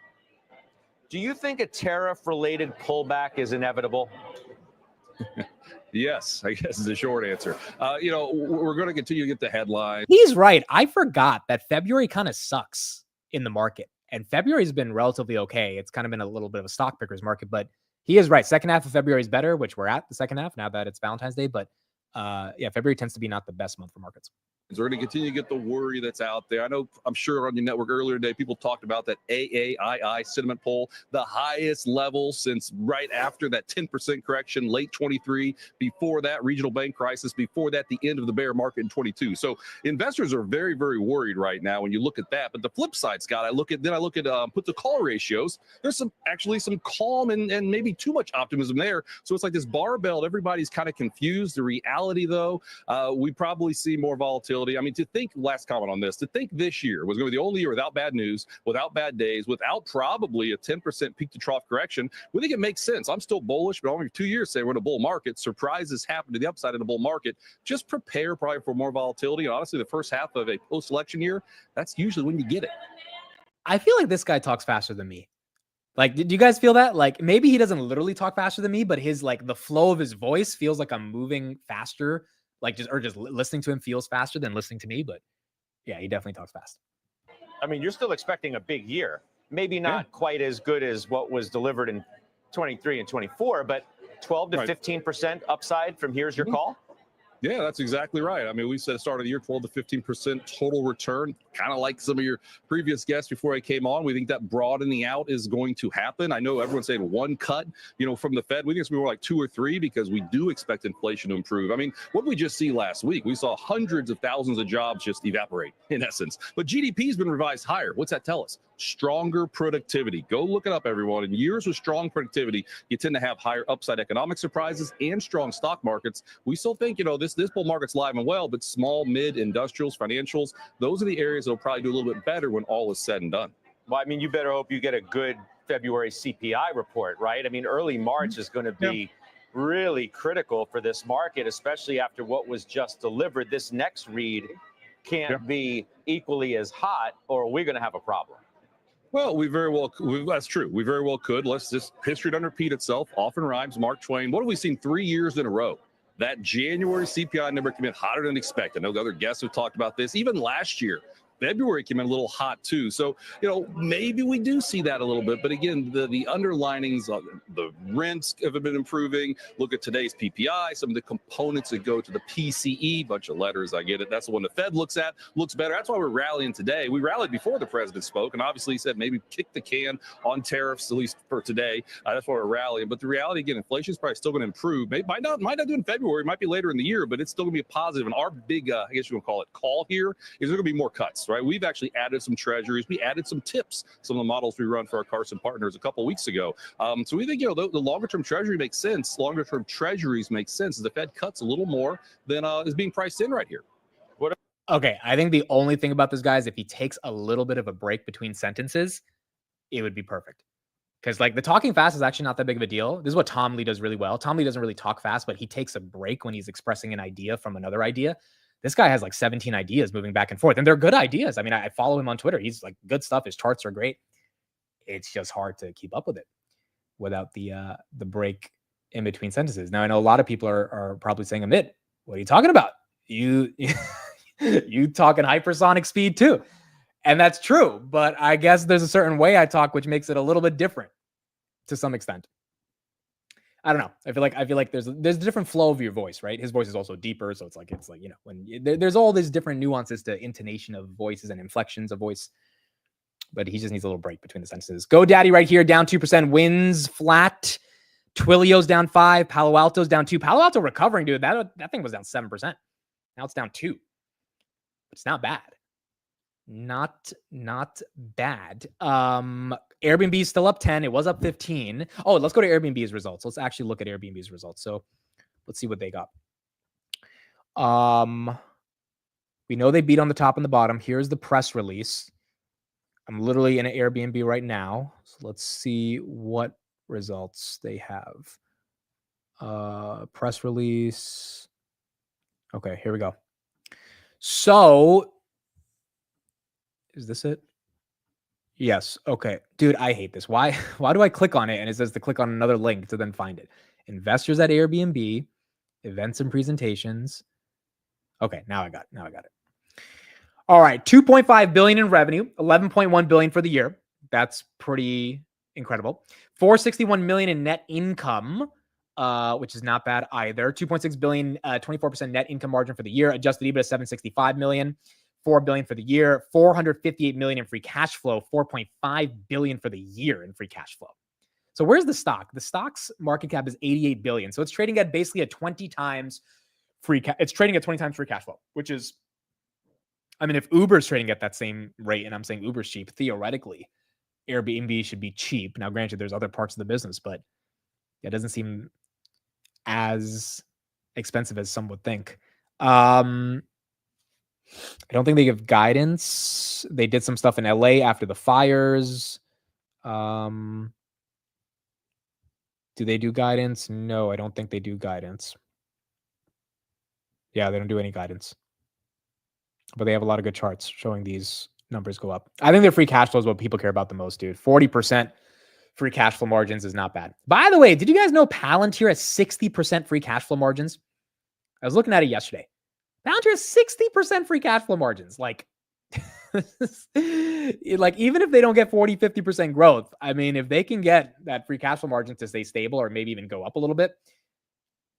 Do you think a tariff-related pullback is inevitable? Yes, I guess is the short answer. We're going to continue to get the headlines. He's right. I forgot that February kind of sucks in the market. And February's been relatively okay. It's kind of been a little bit of a stock picker's market, but he is right. Second half of February is better, which we're at the second half now that it's Valentine's Day. But yeah, February tends to be not the best month for markets. We're going to continue to get the worry that's out there. I'm sure on your network earlier today, people talked about that AAII sentiment poll, the highest level since right after that 10% correction, late 23, before that regional bank crisis, before that, the end of the bear market in 22. So investors are very, very worried right now when you look at that. But the flip side, Scott, I look at put the call ratios. There's some calm and maybe too much optimism there. So it's like this barbell. Everybody's kind of confused. The reality, though, we probably see more volatility. I mean, to think, last comment on this, to think this year was going to be the only year without bad news, without bad days, without probably a 10% peak to trough correction, we think it makes sense. I'm still bullish, but only 2 years say we're in a bull market. Surprises happen to the upside in a bull market. Just prepare probably for more volatility. And honestly, the first half of a post-election year, that's usually when you get it. I feel like this guy talks faster than me. Like, do you guys feel that? Like, maybe he doesn't literally talk faster than me, but his, like, the flow of his voice feels like I'm moving faster. Like, just listening to him feels faster than listening to me. But yeah, he definitely talks fast. I mean, you're still expecting a big year. Maybe not quite as good as what was delivered in 23 and 24, but 12 to 15% upside from here's your call. Yeah, that's exactly right. I mean, we said at the start of the year, 12 to 15% total return, kind of like some of your previous guests before I came on. We think that broadening out is going to happen. I know everyone's saying one cut, from the Fed. We think it's going to be more like 2 or 3 because we do expect inflation to improve. I mean, what did we just see last week? We saw hundreds of thousands of jobs just evaporate, in essence. But GDP has been revised higher. What's that tell us? Stronger productivity. Go look it up, everyone. In years with strong productivity, you tend to have higher upside economic surprises and strong stock markets. We still think, this bull market's live and well, but small, mid, industrials, financials, those are the areas that will probably do a little bit better when all is said and done. Well, I mean, you better hope you get a good February CPI report, right? I mean, early March is going to be really critical for this market, especially after what was just delivered. This next read can't be equally as hot, or we're going to have a problem. Well, that's true. We very well could. Let's just, history doesn't repeat itself. Often rhymes. Mark Twain. What have we seen 3 years in a row? That January CPI number came in hotter than expected. I know the other guests have talked about this. Even last year, February came in a little hot too. So, maybe we do see that a little bit. But again, the underlinings, the rents have been improving. Look at today's PPI, some of the components that go to the PCE, bunch of letters, I get it. That's the one the Fed looks at, looks better. That's why we're rallying today. We rallied before the president spoke, and obviously he said maybe kick the can on tariffs, at least for today. That's why we're rallying. But the reality, again, inflation is probably still going to improve. Might not do in February, might be later in the year, but it's still going to be a positive. And our big, I guess you would call it, call here is there going to be more cuts. Right, we've actually added some treasuries. We added some tips, some of the models we run for our Carson partners a couple of weeks ago. So we think the longer-term treasury makes sense. Longer-term treasuries make sense as the Fed cuts a little more than is being priced in right here. Okay, I think the only thing about this guy is if he takes a little bit of a break between sentences, it would be perfect. Because the talking fast is actually not that big of a deal. This is what Tom Lee does really well. Tom Lee doesn't really talk fast, but he takes a break when he's expressing an idea from another idea. This guy has 17 ideas moving back and forth, and they're good ideas. I mean, I follow him on Twitter. He's good stuff. His charts are great. It's just hard to keep up with it without the break in between sentences. Now, I know a lot of people are probably saying, Amit, what are you talking about? You talking hypersonic speed too. And that's true, but I guess there's a certain way I talk, which makes it a little bit different to some extent. I don't know. I feel like there's a different flow of your voice, right? His voice is also deeper, so it's like when there's all these different nuances to intonation of voices and inflections of voice. But he just needs a little break between the sentences. GoDaddy right here, down 2%, wins flat. Twilio's down 5%, Palo Alto's down 2%. Palo Alto recovering, dude. That thing was down 7%. Now it's down 2%. It's not bad. Not bad. Airbnb is still up 10. It was up 15. Oh, let's go to Airbnb's results. Let's actually look at Airbnb's results. So let's see what they got. We know they beat on the top and the bottom. Here's the press release. I'm literally in an Airbnb right now. So let's see what results they have. Press release. Okay, here we go. So is this it? Yes. Okay. Dude, I hate this. Why do I click on it and it says to click on another link to then find it? Investors at Airbnb, events and presentations. Okay, now I got it. All right, 2.5 billion in revenue, 11.1 billion for the year. That's pretty incredible. 461 million in net income, which is not bad either. 2.6 billion, 24% net income margin for the year. Adjusted EBITDA 765 million, 4 billion for the year. 458 million in free cash flow. 4.5 billion for the year in free cash flow. So where's the stock? The stock's market cap is 88 billion. So it's trading at basically a 20 times it's trading at 20 times free cash flow, which is, I mean, if Uber's trading at that same rate, and I'm saying Uber's cheap, theoretically, Airbnb should be cheap. Now, granted, there's other parts of the business, but it doesn't seem as expensive as some would think. I don't think they give guidance. They did some stuff in LA after the fires. Do they do guidance? No, I don't think they do guidance. Yeah, they don't do any guidance. But they have a lot of good charts showing these numbers go up. I think their free cash flow is what people care about the most, dude. 40% free cash flow margins is not bad. By the way, did you guys know Palantir has 60% free cash flow margins? I was looking at it yesterday. Palantir has 60% free cash flow margins. Like even if they don't get 40, 50% growth, I mean, if they can get that free cash flow margin to stay stable or maybe even go up a little bit,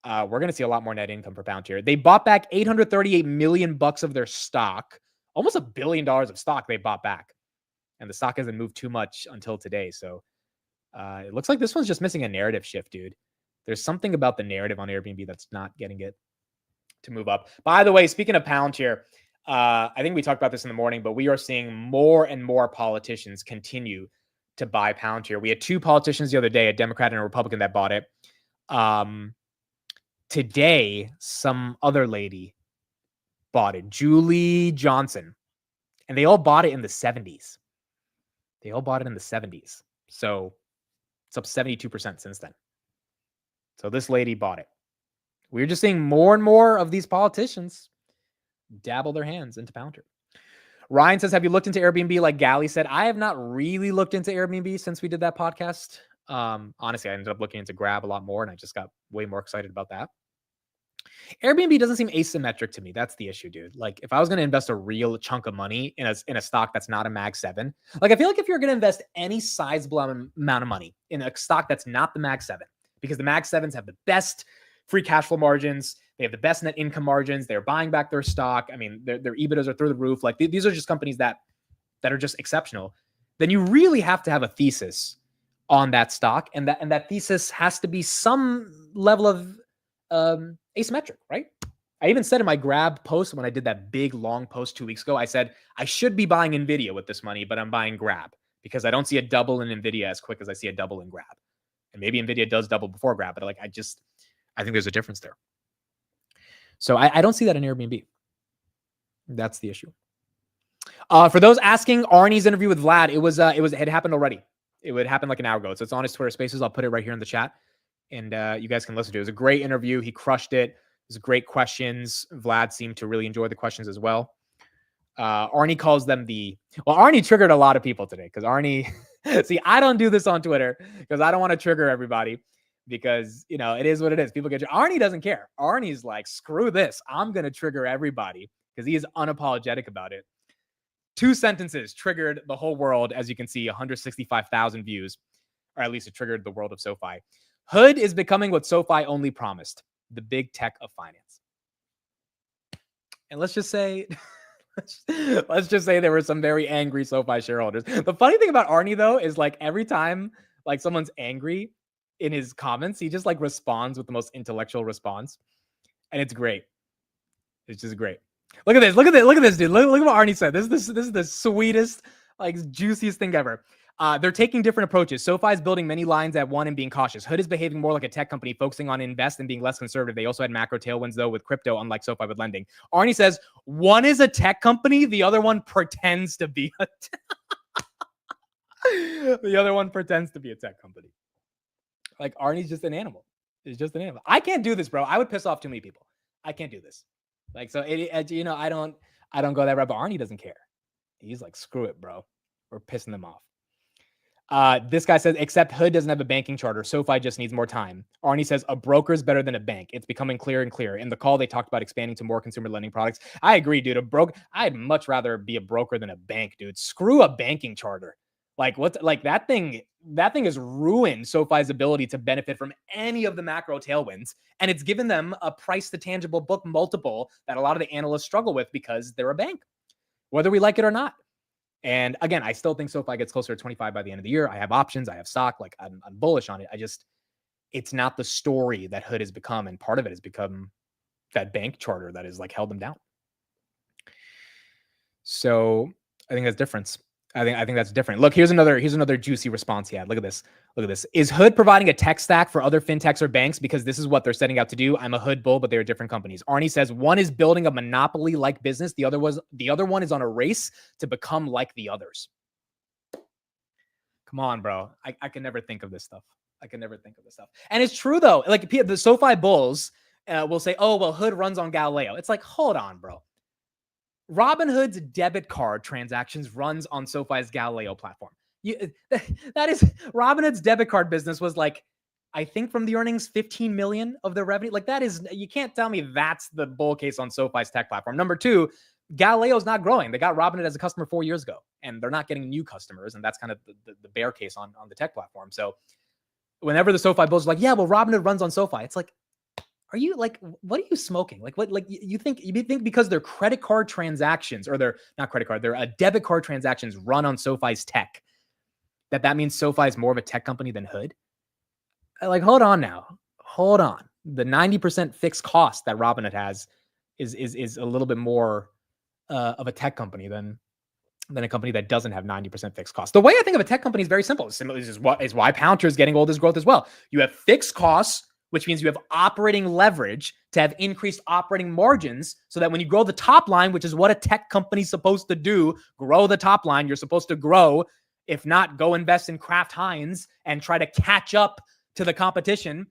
we're going to see a lot more net income for Palantir. They bought back $838 million of their stock, almost $1 billion of stock they bought back. And the stock hasn't moved too much until today. So it looks like this one's just missing a narrative shift, dude. There's something about the narrative on Airbnb that's not getting it to move up. By the way, speaking of Palantir, I think we talked about this in the morning, but we are seeing more and more politicians continue to buy Palantir. We had two politicians the other day, a Democrat and a Republican, that bought it. Today, some other lady bought it, Julie Johnson, and they all bought it in the 70s. They all bought it in the 70s. So it's up 72% since then. So this lady bought it. We're just seeing more and more of these politicians dabble their hands into Palantir. Ryan says, have you looked into Airbnb like Gally said? I have not really looked into Airbnb since we did that podcast. Honestly, I ended up looking into Grab a lot more, and I just got way more excited about that. Airbnb doesn't seem asymmetric to me. That's the issue, dude. Like, if I was going to invest a real chunk of money in a stock that's not a Mag 7, like, I feel like if you're going to invest any sizable amount of money in a stock that's not the Mag 7, because the Mag 7s have the best free cash flow margins, they have the best net income margins, they're buying back their stock. I mean, their EBITDAs are through the roof. Like, these are just companies that are just exceptional. Then you really have to have a thesis on that stock, and that thesis has to be some level of asymmetric, right? I even said in my Grab post when I did that big long post 2 weeks ago, I said I should be buying Nvidia with this money, but I'm buying Grab because I don't see a double in Nvidia as quick as I see a double in Grab. And maybe Nvidia does double before Grab, but like I think there's a difference there. So I don't see that in Airbnb. That's the issue. For those asking, Arnie's interview with Vlad, it happened already. It would happen like an hour ago. So it's on his Twitter Spaces. I'll put it right here in the chat, and you guys can listen to it. It was a great interview. He crushed it. It was great questions. Vlad seemed to really enjoy the questions as well. Arnie calls them Arnie triggered a lot of people today because Arnie, see, I don't do this on Twitter because I don't want to trigger everybody because, you know, it is what it is. People get Arnie doesn't care. Arnie's like, screw this. I'm going to trigger everybody because he is unapologetic about it. 2 sentences triggered the whole world. As you can see, 165,000 views, or at least it triggered the world of SoFi. Hood is becoming what SoFi only promised, the big tech of finance. And let's just say there were some very angry SoFi shareholders. The funny thing about Arnie, though, is like every time like someone's angry in his comments, he just like responds with the most intellectual response. And it's great. It's just great. Look at this. Look at this, dude. Look at what Arnie said. This is the sweetest, like juiciest thing ever. They're taking different approaches. SoFi is building many lines at one and being cautious. Hood is behaving more like a tech company, focusing on invest and being less conservative. They also had macro tailwinds, though, with crypto, unlike SoFi with lending. Arnie says, one is a tech company, the other one pretends to be a the other one pretends to be a tech company. Like, Arnie's just an animal. He's just an animal. I can't do this, bro. I would piss off too many people. I can't do this. Like, so, you know, I don't go that route, but Arnie doesn't care. He's like, screw it, bro. We're pissing them off. This guy says, except Hood doesn't have a banking charter. SoFi just needs more time. Arnie says, a broker is better than a bank. It's becoming clearer and clearer. In the call, they talked about expanding to more consumer lending products. I agree, dude. I'd much rather be a broker than a bank, dude. Screw a banking charter. Like what? Like that thing has ruined SoFi's ability to benefit from any of the macro tailwinds, and it's given them a price to tangible book multiple that a lot of the analysts struggle with because they're a bank, whether we like it or not. And again, I still think SoFi gets closer to 25 by the end of the year. I have options, I have stock, like I'm bullish on it. It's not the story that Hood has become, and part of it has become that bank charter that has like held them down. So I think that's different. I think that's different. Look, here's another juicy response he had. Look at this. Is Hood providing a tech stack for other fintechs or banks because this is what they're setting out to do? I'm a Hood bull, but they're different companies. Arnie says one is building a monopoly-like business. The other one is on a race to become like the others. Come on, bro. I can never think of this stuff. And it's true though. Like the SoFi bulls will say, "Oh, well, Hood runs on Galileo." It's like, hold on, bro. Robinhood's debit card transactions runs on SoFi's Galileo platform. That is Robinhood's debit card business was like, I think from the earnings, 15 million of their revenue. Like that is, you can't tell me that's the bull case on SoFi's tech platform. Number two, Galileo's not growing. They got Robinhood as a customer 4 years ago, and they're not getting new customers. And that's kind of the bear case on the tech platform. So whenever the SoFi bulls are like, yeah, well, Robinhood runs on SoFi, it's like, are you like, what are you smoking? Like what, like you think because their credit card transactions, or their not credit card, their debit card transactions run on SoFi's tech, that means SoFi is more of a tech company than Hood? Like, hold on now. Hold on. The 90% fixed cost that Robinhood has is a little bit more of a tech company than a company that doesn't have 90% fixed costs. The way I think of a tech company is very simple. This is why Palantir is getting all this growth as well. You have fixed costs, which means you have operating leverage to have increased operating margins so that when you grow the top line, which is what a tech company is supposed to do, grow the top line, you're supposed to grow. If not, go invest in Kraft Heinz and try to catch up to the competition.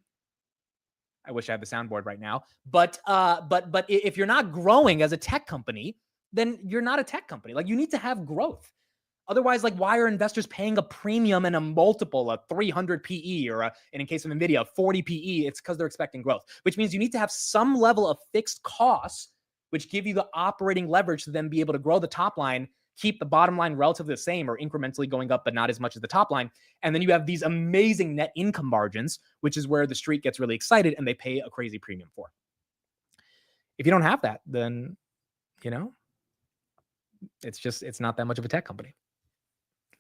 I wish I had the soundboard right now. But if you're not growing as a tech company, then you're not a tech company. Like you need to have growth. Otherwise, like, why are investors paying a premium and a multiple, a 300 PE, or and in case of NVIDIA, 40 PE? It's because they're expecting growth, which means you need to have some level of fixed costs, which give you the operating leverage to then be able to grow the top line, keep the bottom line relatively the same or incrementally going up, but not as much as the top line. And then you have these amazing net income margins, which is where the street gets really excited and they pay a crazy premium for. If you don't have that, then, it's not that much of a tech company.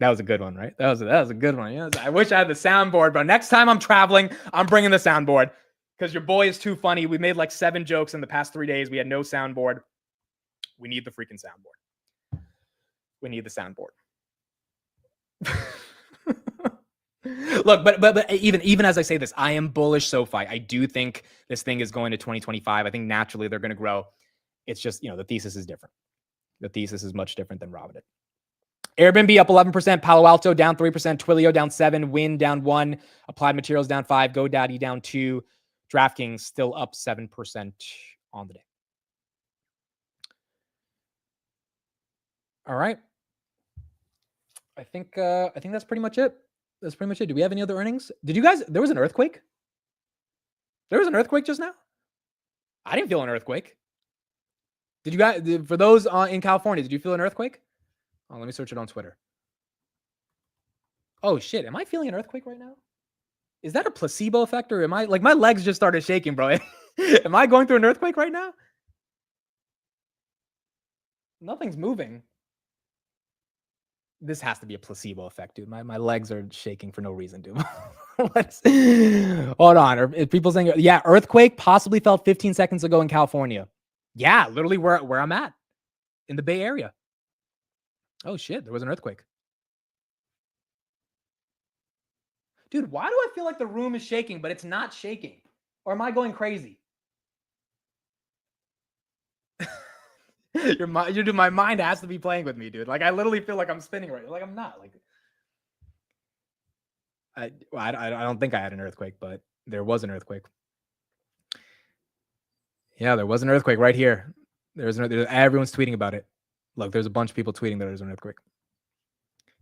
That was a good one, right? That was a good one. Yeah, I wish I had the soundboard, but next time I'm traveling, I'm bringing the soundboard because your boy is too funny. We made like 7 jokes in the past 3 days. We had no soundboard. We need the freaking soundboard. We need the soundboard. Look, but even as I say this, I am bullish SoFi. I do think this thing is going to 2025. I think naturally they're going to grow. It's just, the thesis is different. The thesis is much different than Robinhood. Airbnb up 11%, Palo Alto down 3%, Twilio down 7%, Wind down 1%, Applied Materials down 5%, GoDaddy down 2%, DraftKings still up 7% on the day. All right. I think that's pretty much it. Do we have any other earnings? Did you guys, there was an earthquake? There was an earthquake just now? I didn't feel an earthquake. Did you guys, for those in California, did you feel an earthquake? Oh, let me search it on Twitter. Oh shit, am I feeling an earthquake right now? Is that a placebo effect, or am I, like, my legs just started shaking, bro? Am I going through an earthquake right now? Nothing's moving. This has to be a placebo effect, dude. My legs are shaking for no reason, dude. Hold on. Are people saying, yeah, earthquake possibly felt 15 seconds ago in California? Yeah, literally where I'm at in the Bay Area. Oh shit, there was an earthquake. Dude, why do I feel like the room is shaking, but it's not shaking? Or am I going crazy? My mind has to be playing with me, dude. Like, I literally feel like I'm spinning right now. Like, I'm not. Like, I don't think I had an earthquake, but there was an earthquake. Yeah, there was an earthquake right here. Everyone's tweeting about it. Look, there's a bunch of people tweeting that there's an earthquake.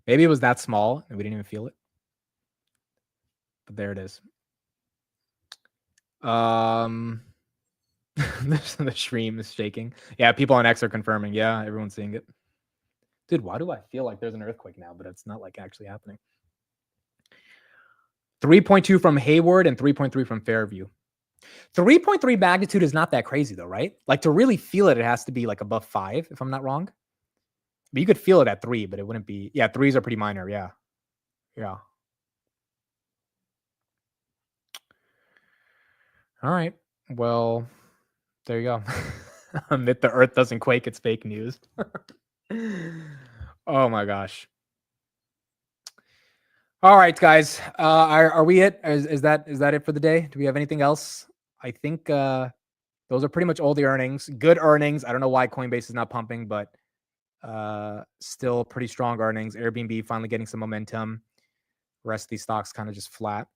Maybe it was that small and we didn't even feel it. But there it is. The stream is shaking. Yeah, people on X are confirming. Yeah, everyone's seeing it. Dude, why do I feel like there's an earthquake now, but it's not like actually happening? 3.2 from Hayward and 3.3 from Fairview. 3.3 magnitude is not that crazy though, right? Like to really feel it, it has to be like above 5, if I'm not wrong. But you could feel it at 3, but it wouldn't be. Yeah, 3s are pretty minor. Yeah. Yeah. All right. Well, there you go. Admit the earth doesn't quake, it's fake news. Oh my gosh. All right, guys. Are we it? Is that it for the day? Do we have anything else? I think those are pretty much all the earnings. Good earnings. I don't know why Coinbase is not pumping, but still pretty strong earnings. Airbnb finally getting some momentum. The rest of these stocks kind of just flat.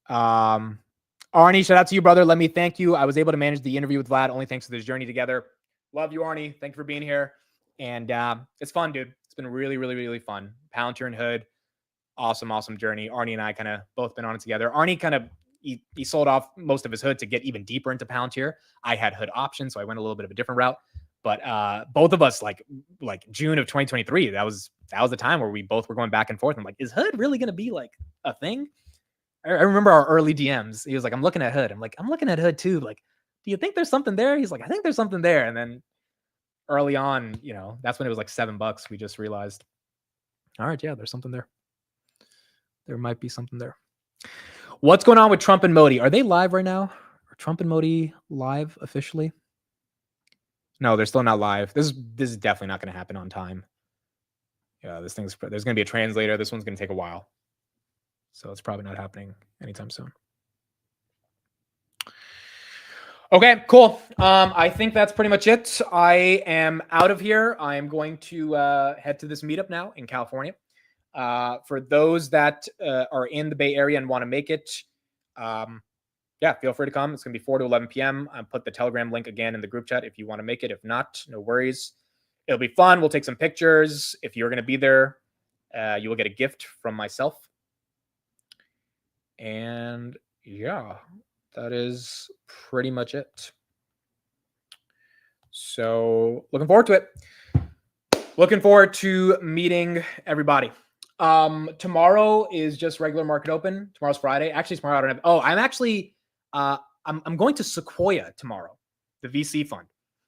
Arnie, shout out to you, brother. Let me thank you. I was able to manage the interview with Vlad only thanks to this journey together. Love you, Arnie. Thank you for being here. And it's fun, dude. It's been really, really, really fun. Palantir and Hood. Awesome, awesome journey. Arnie and I kind of both been on it together. Arnie kind of, he sold off most of his Hood to get even deeper into Palantir. I had Hood options, so I went a little bit of a different route. But both of us, like June of 2023, that was the time where we both were going back and forth. I'm like, is Hood really going to be like a thing? I remember our early DMs. He was like, I'm looking at Hood. I'm like, I'm looking at Hood too. Like, do you think there's something there? He's like, I think there's something there. And then early on, you know, that's when it was like $7. We just realized, all right, yeah, there's something there. There might be something there. What's going on with Trump and Modi? Are they live right now? Are Trump and Modi live officially? No, they're still not live. This is definitely not going to happen on time. Yeah, there's going to be a translator. This one's going to take a while. So it's probably not happening anytime soon. Okay, cool. I think that's pretty much it. I am out of here. I am going to head to this meetup now in California. For those that are in the Bay Area and want to make it, yeah, feel free to come. It's going to be 4 to 11 p.m. I put the Telegram link again in the group chat if you want to make it. If not, no worries. It'll be fun. We'll take some pictures. If you're going to be there, you will get a gift from myself. And yeah, that is pretty much it. So looking forward to it. Looking forward to meeting everybody. Tomorrow is just regular market open. Tomorrow's Friday. Actually, tomorrow I don't have. Oh, I'm actually I'm going to Sequoia tomorrow, the VC fund.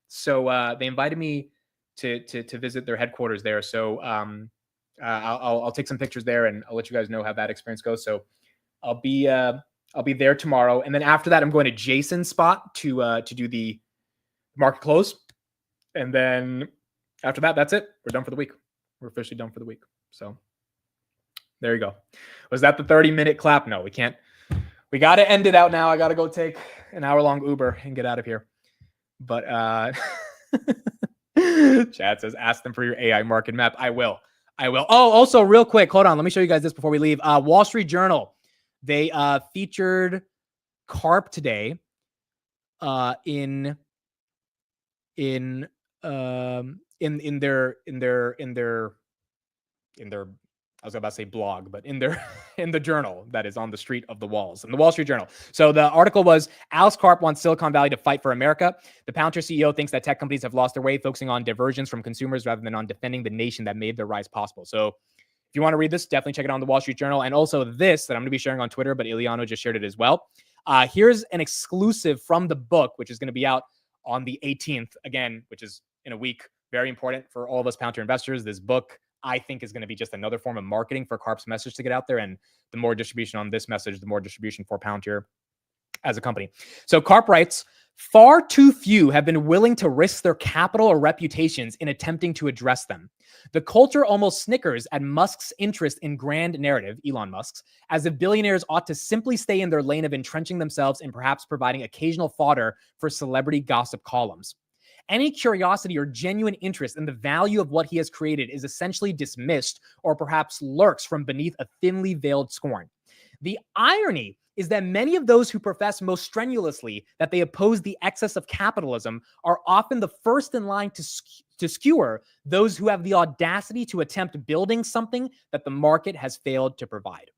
So they invited me to visit their headquarters there. So I'll take some pictures there and I'll let you guys know how that experience goes. So I'll be there tomorrow, and then after that, I'm going to Jason's spot to do the market close, and then after that, that's it. We're done for the week. We're officially done for the week. So there you go. Was that the 30-minute clap? No, we can't. We got to end it out now. I got to go take an hour-long Uber and get out of here. But Chad says, ask them for your AI market map. I will. Oh, also real quick, hold on. Let me show you guys this before we leave. Wall Street Journal. They featured CARP today in their I was about to say blog, but in the journal that is on the street of the walls, in the Wall Street Journal. So the article was, Alice Karp wants Silicon Valley to fight for America. The Palantir CEO thinks that tech companies have lost their way, focusing on diversions from consumers rather than on defending the nation that made their rise possible. So if you want to read this, definitely check it out on the Wall Street Journal. And also this that I'm going to be sharing on Twitter, but Iliano just shared it as well. Here's an exclusive from the book, which is going to be out on the 18th, again, which is in a week. Very important for all of us Palantir investors. This book, I think, is going to be just another form of marketing for Karp's message to get out there. And the more distribution on this message, the more distribution for Palantir as a company. So Karp writes, far too few have been willing to risk their capital or reputations in attempting to address them. The culture almost snickers at Musk's interest in grand narrative, Elon Musk's, as if billionaires ought to simply stay in their lane of entrenching themselves and perhaps providing occasional fodder for celebrity gossip columns. Any curiosity or genuine interest in the value of what he has created is essentially dismissed or perhaps lurks from beneath a thinly veiled scorn. The irony is that many of those who profess most strenuously that they oppose the excess of capitalism are often the first in line to skewer those who have the audacity to attempt building something that the market has failed to provide.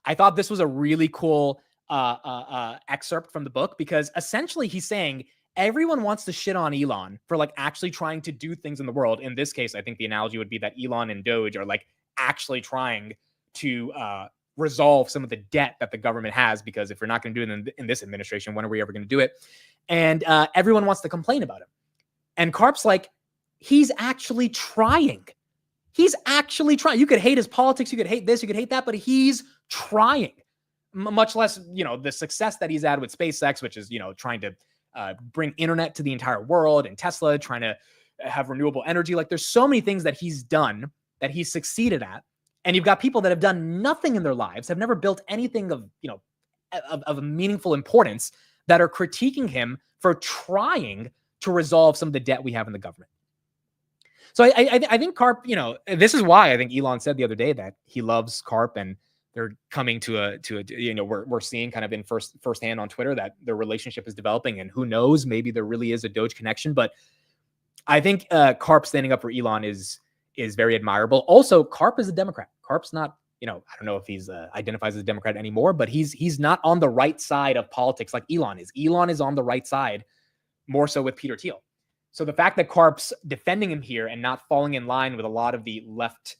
I thought this was a really cool excerpt from the book because essentially he's saying everyone wants to shit on Elon for like actually trying to do things in the world. In this case, I think the analogy would be that Elon and Doge are like actually trying to resolve some of the debt that the government has, because if we're not going to do it in this administration, when are we ever going to do it? And everyone wants to complain about him. And Karp's like, he's actually trying. He's actually trying. You could hate his politics, you could hate this, you could hate that, but he's trying. Much less, the success that he's had with SpaceX, which is, trying to bring internet to the entire world, and Tesla trying to have renewable energy. Like, there's so many things that he's done that he's succeeded at. And you've got people that have done nothing in their lives, have never built anything of, of meaningful importance, that are critiquing him for trying to resolve some of the debt we have in the government. So I think Karp, this is why I think Elon said the other day that he loves Karp, and they're coming to we're seeing kind of in firsthand on Twitter that their relationship is developing, and who knows, maybe there really is a Doge connection. But I think Karp standing up for Elon is very admirable. Also, Karp is a Democrat. Karp's not, I don't know if he's identifies as a Democrat anymore, but he's not on the right side of politics like Elon is. Elon is on the right side, more so with Peter Thiel. So the fact that Karp's defending him here and not falling in line with a lot of the left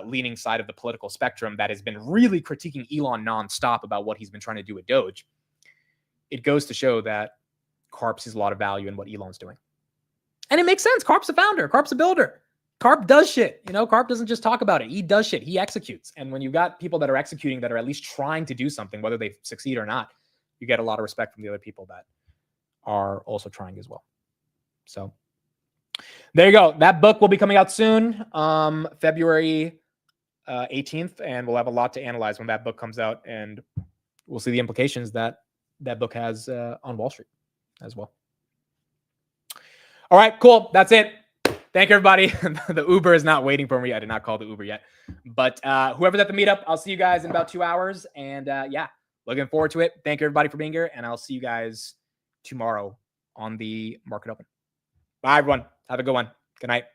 leaning side of the political spectrum that has been really critiquing Elon nonstop about what he's been trying to do with Doge, it goes to show that Karp sees a lot of value in what Elon's doing. And it makes sense. Karp's a founder. Karp's a builder. Karp does shit. Karp doesn't just talk about it. He does shit. He executes. And when you've got people that are executing, that are at least trying to do something, whether they succeed or not, you get a lot of respect from the other people that are also trying as well. So there you go. That book will be coming out soon, February 18th, and we'll have a lot to analyze when that book comes out, and we'll see the implications that book has on Wall Street as well. All right, cool. That's it. Thank you, everybody. The Uber is not waiting for me. I did not call the Uber yet. But whoever's at the meetup, I'll see you guys in about 2 hours. And looking forward to it. Thank you, everybody, for being here. And I'll see you guys tomorrow on the Market Open. Bye, everyone. Have a good one. Good night.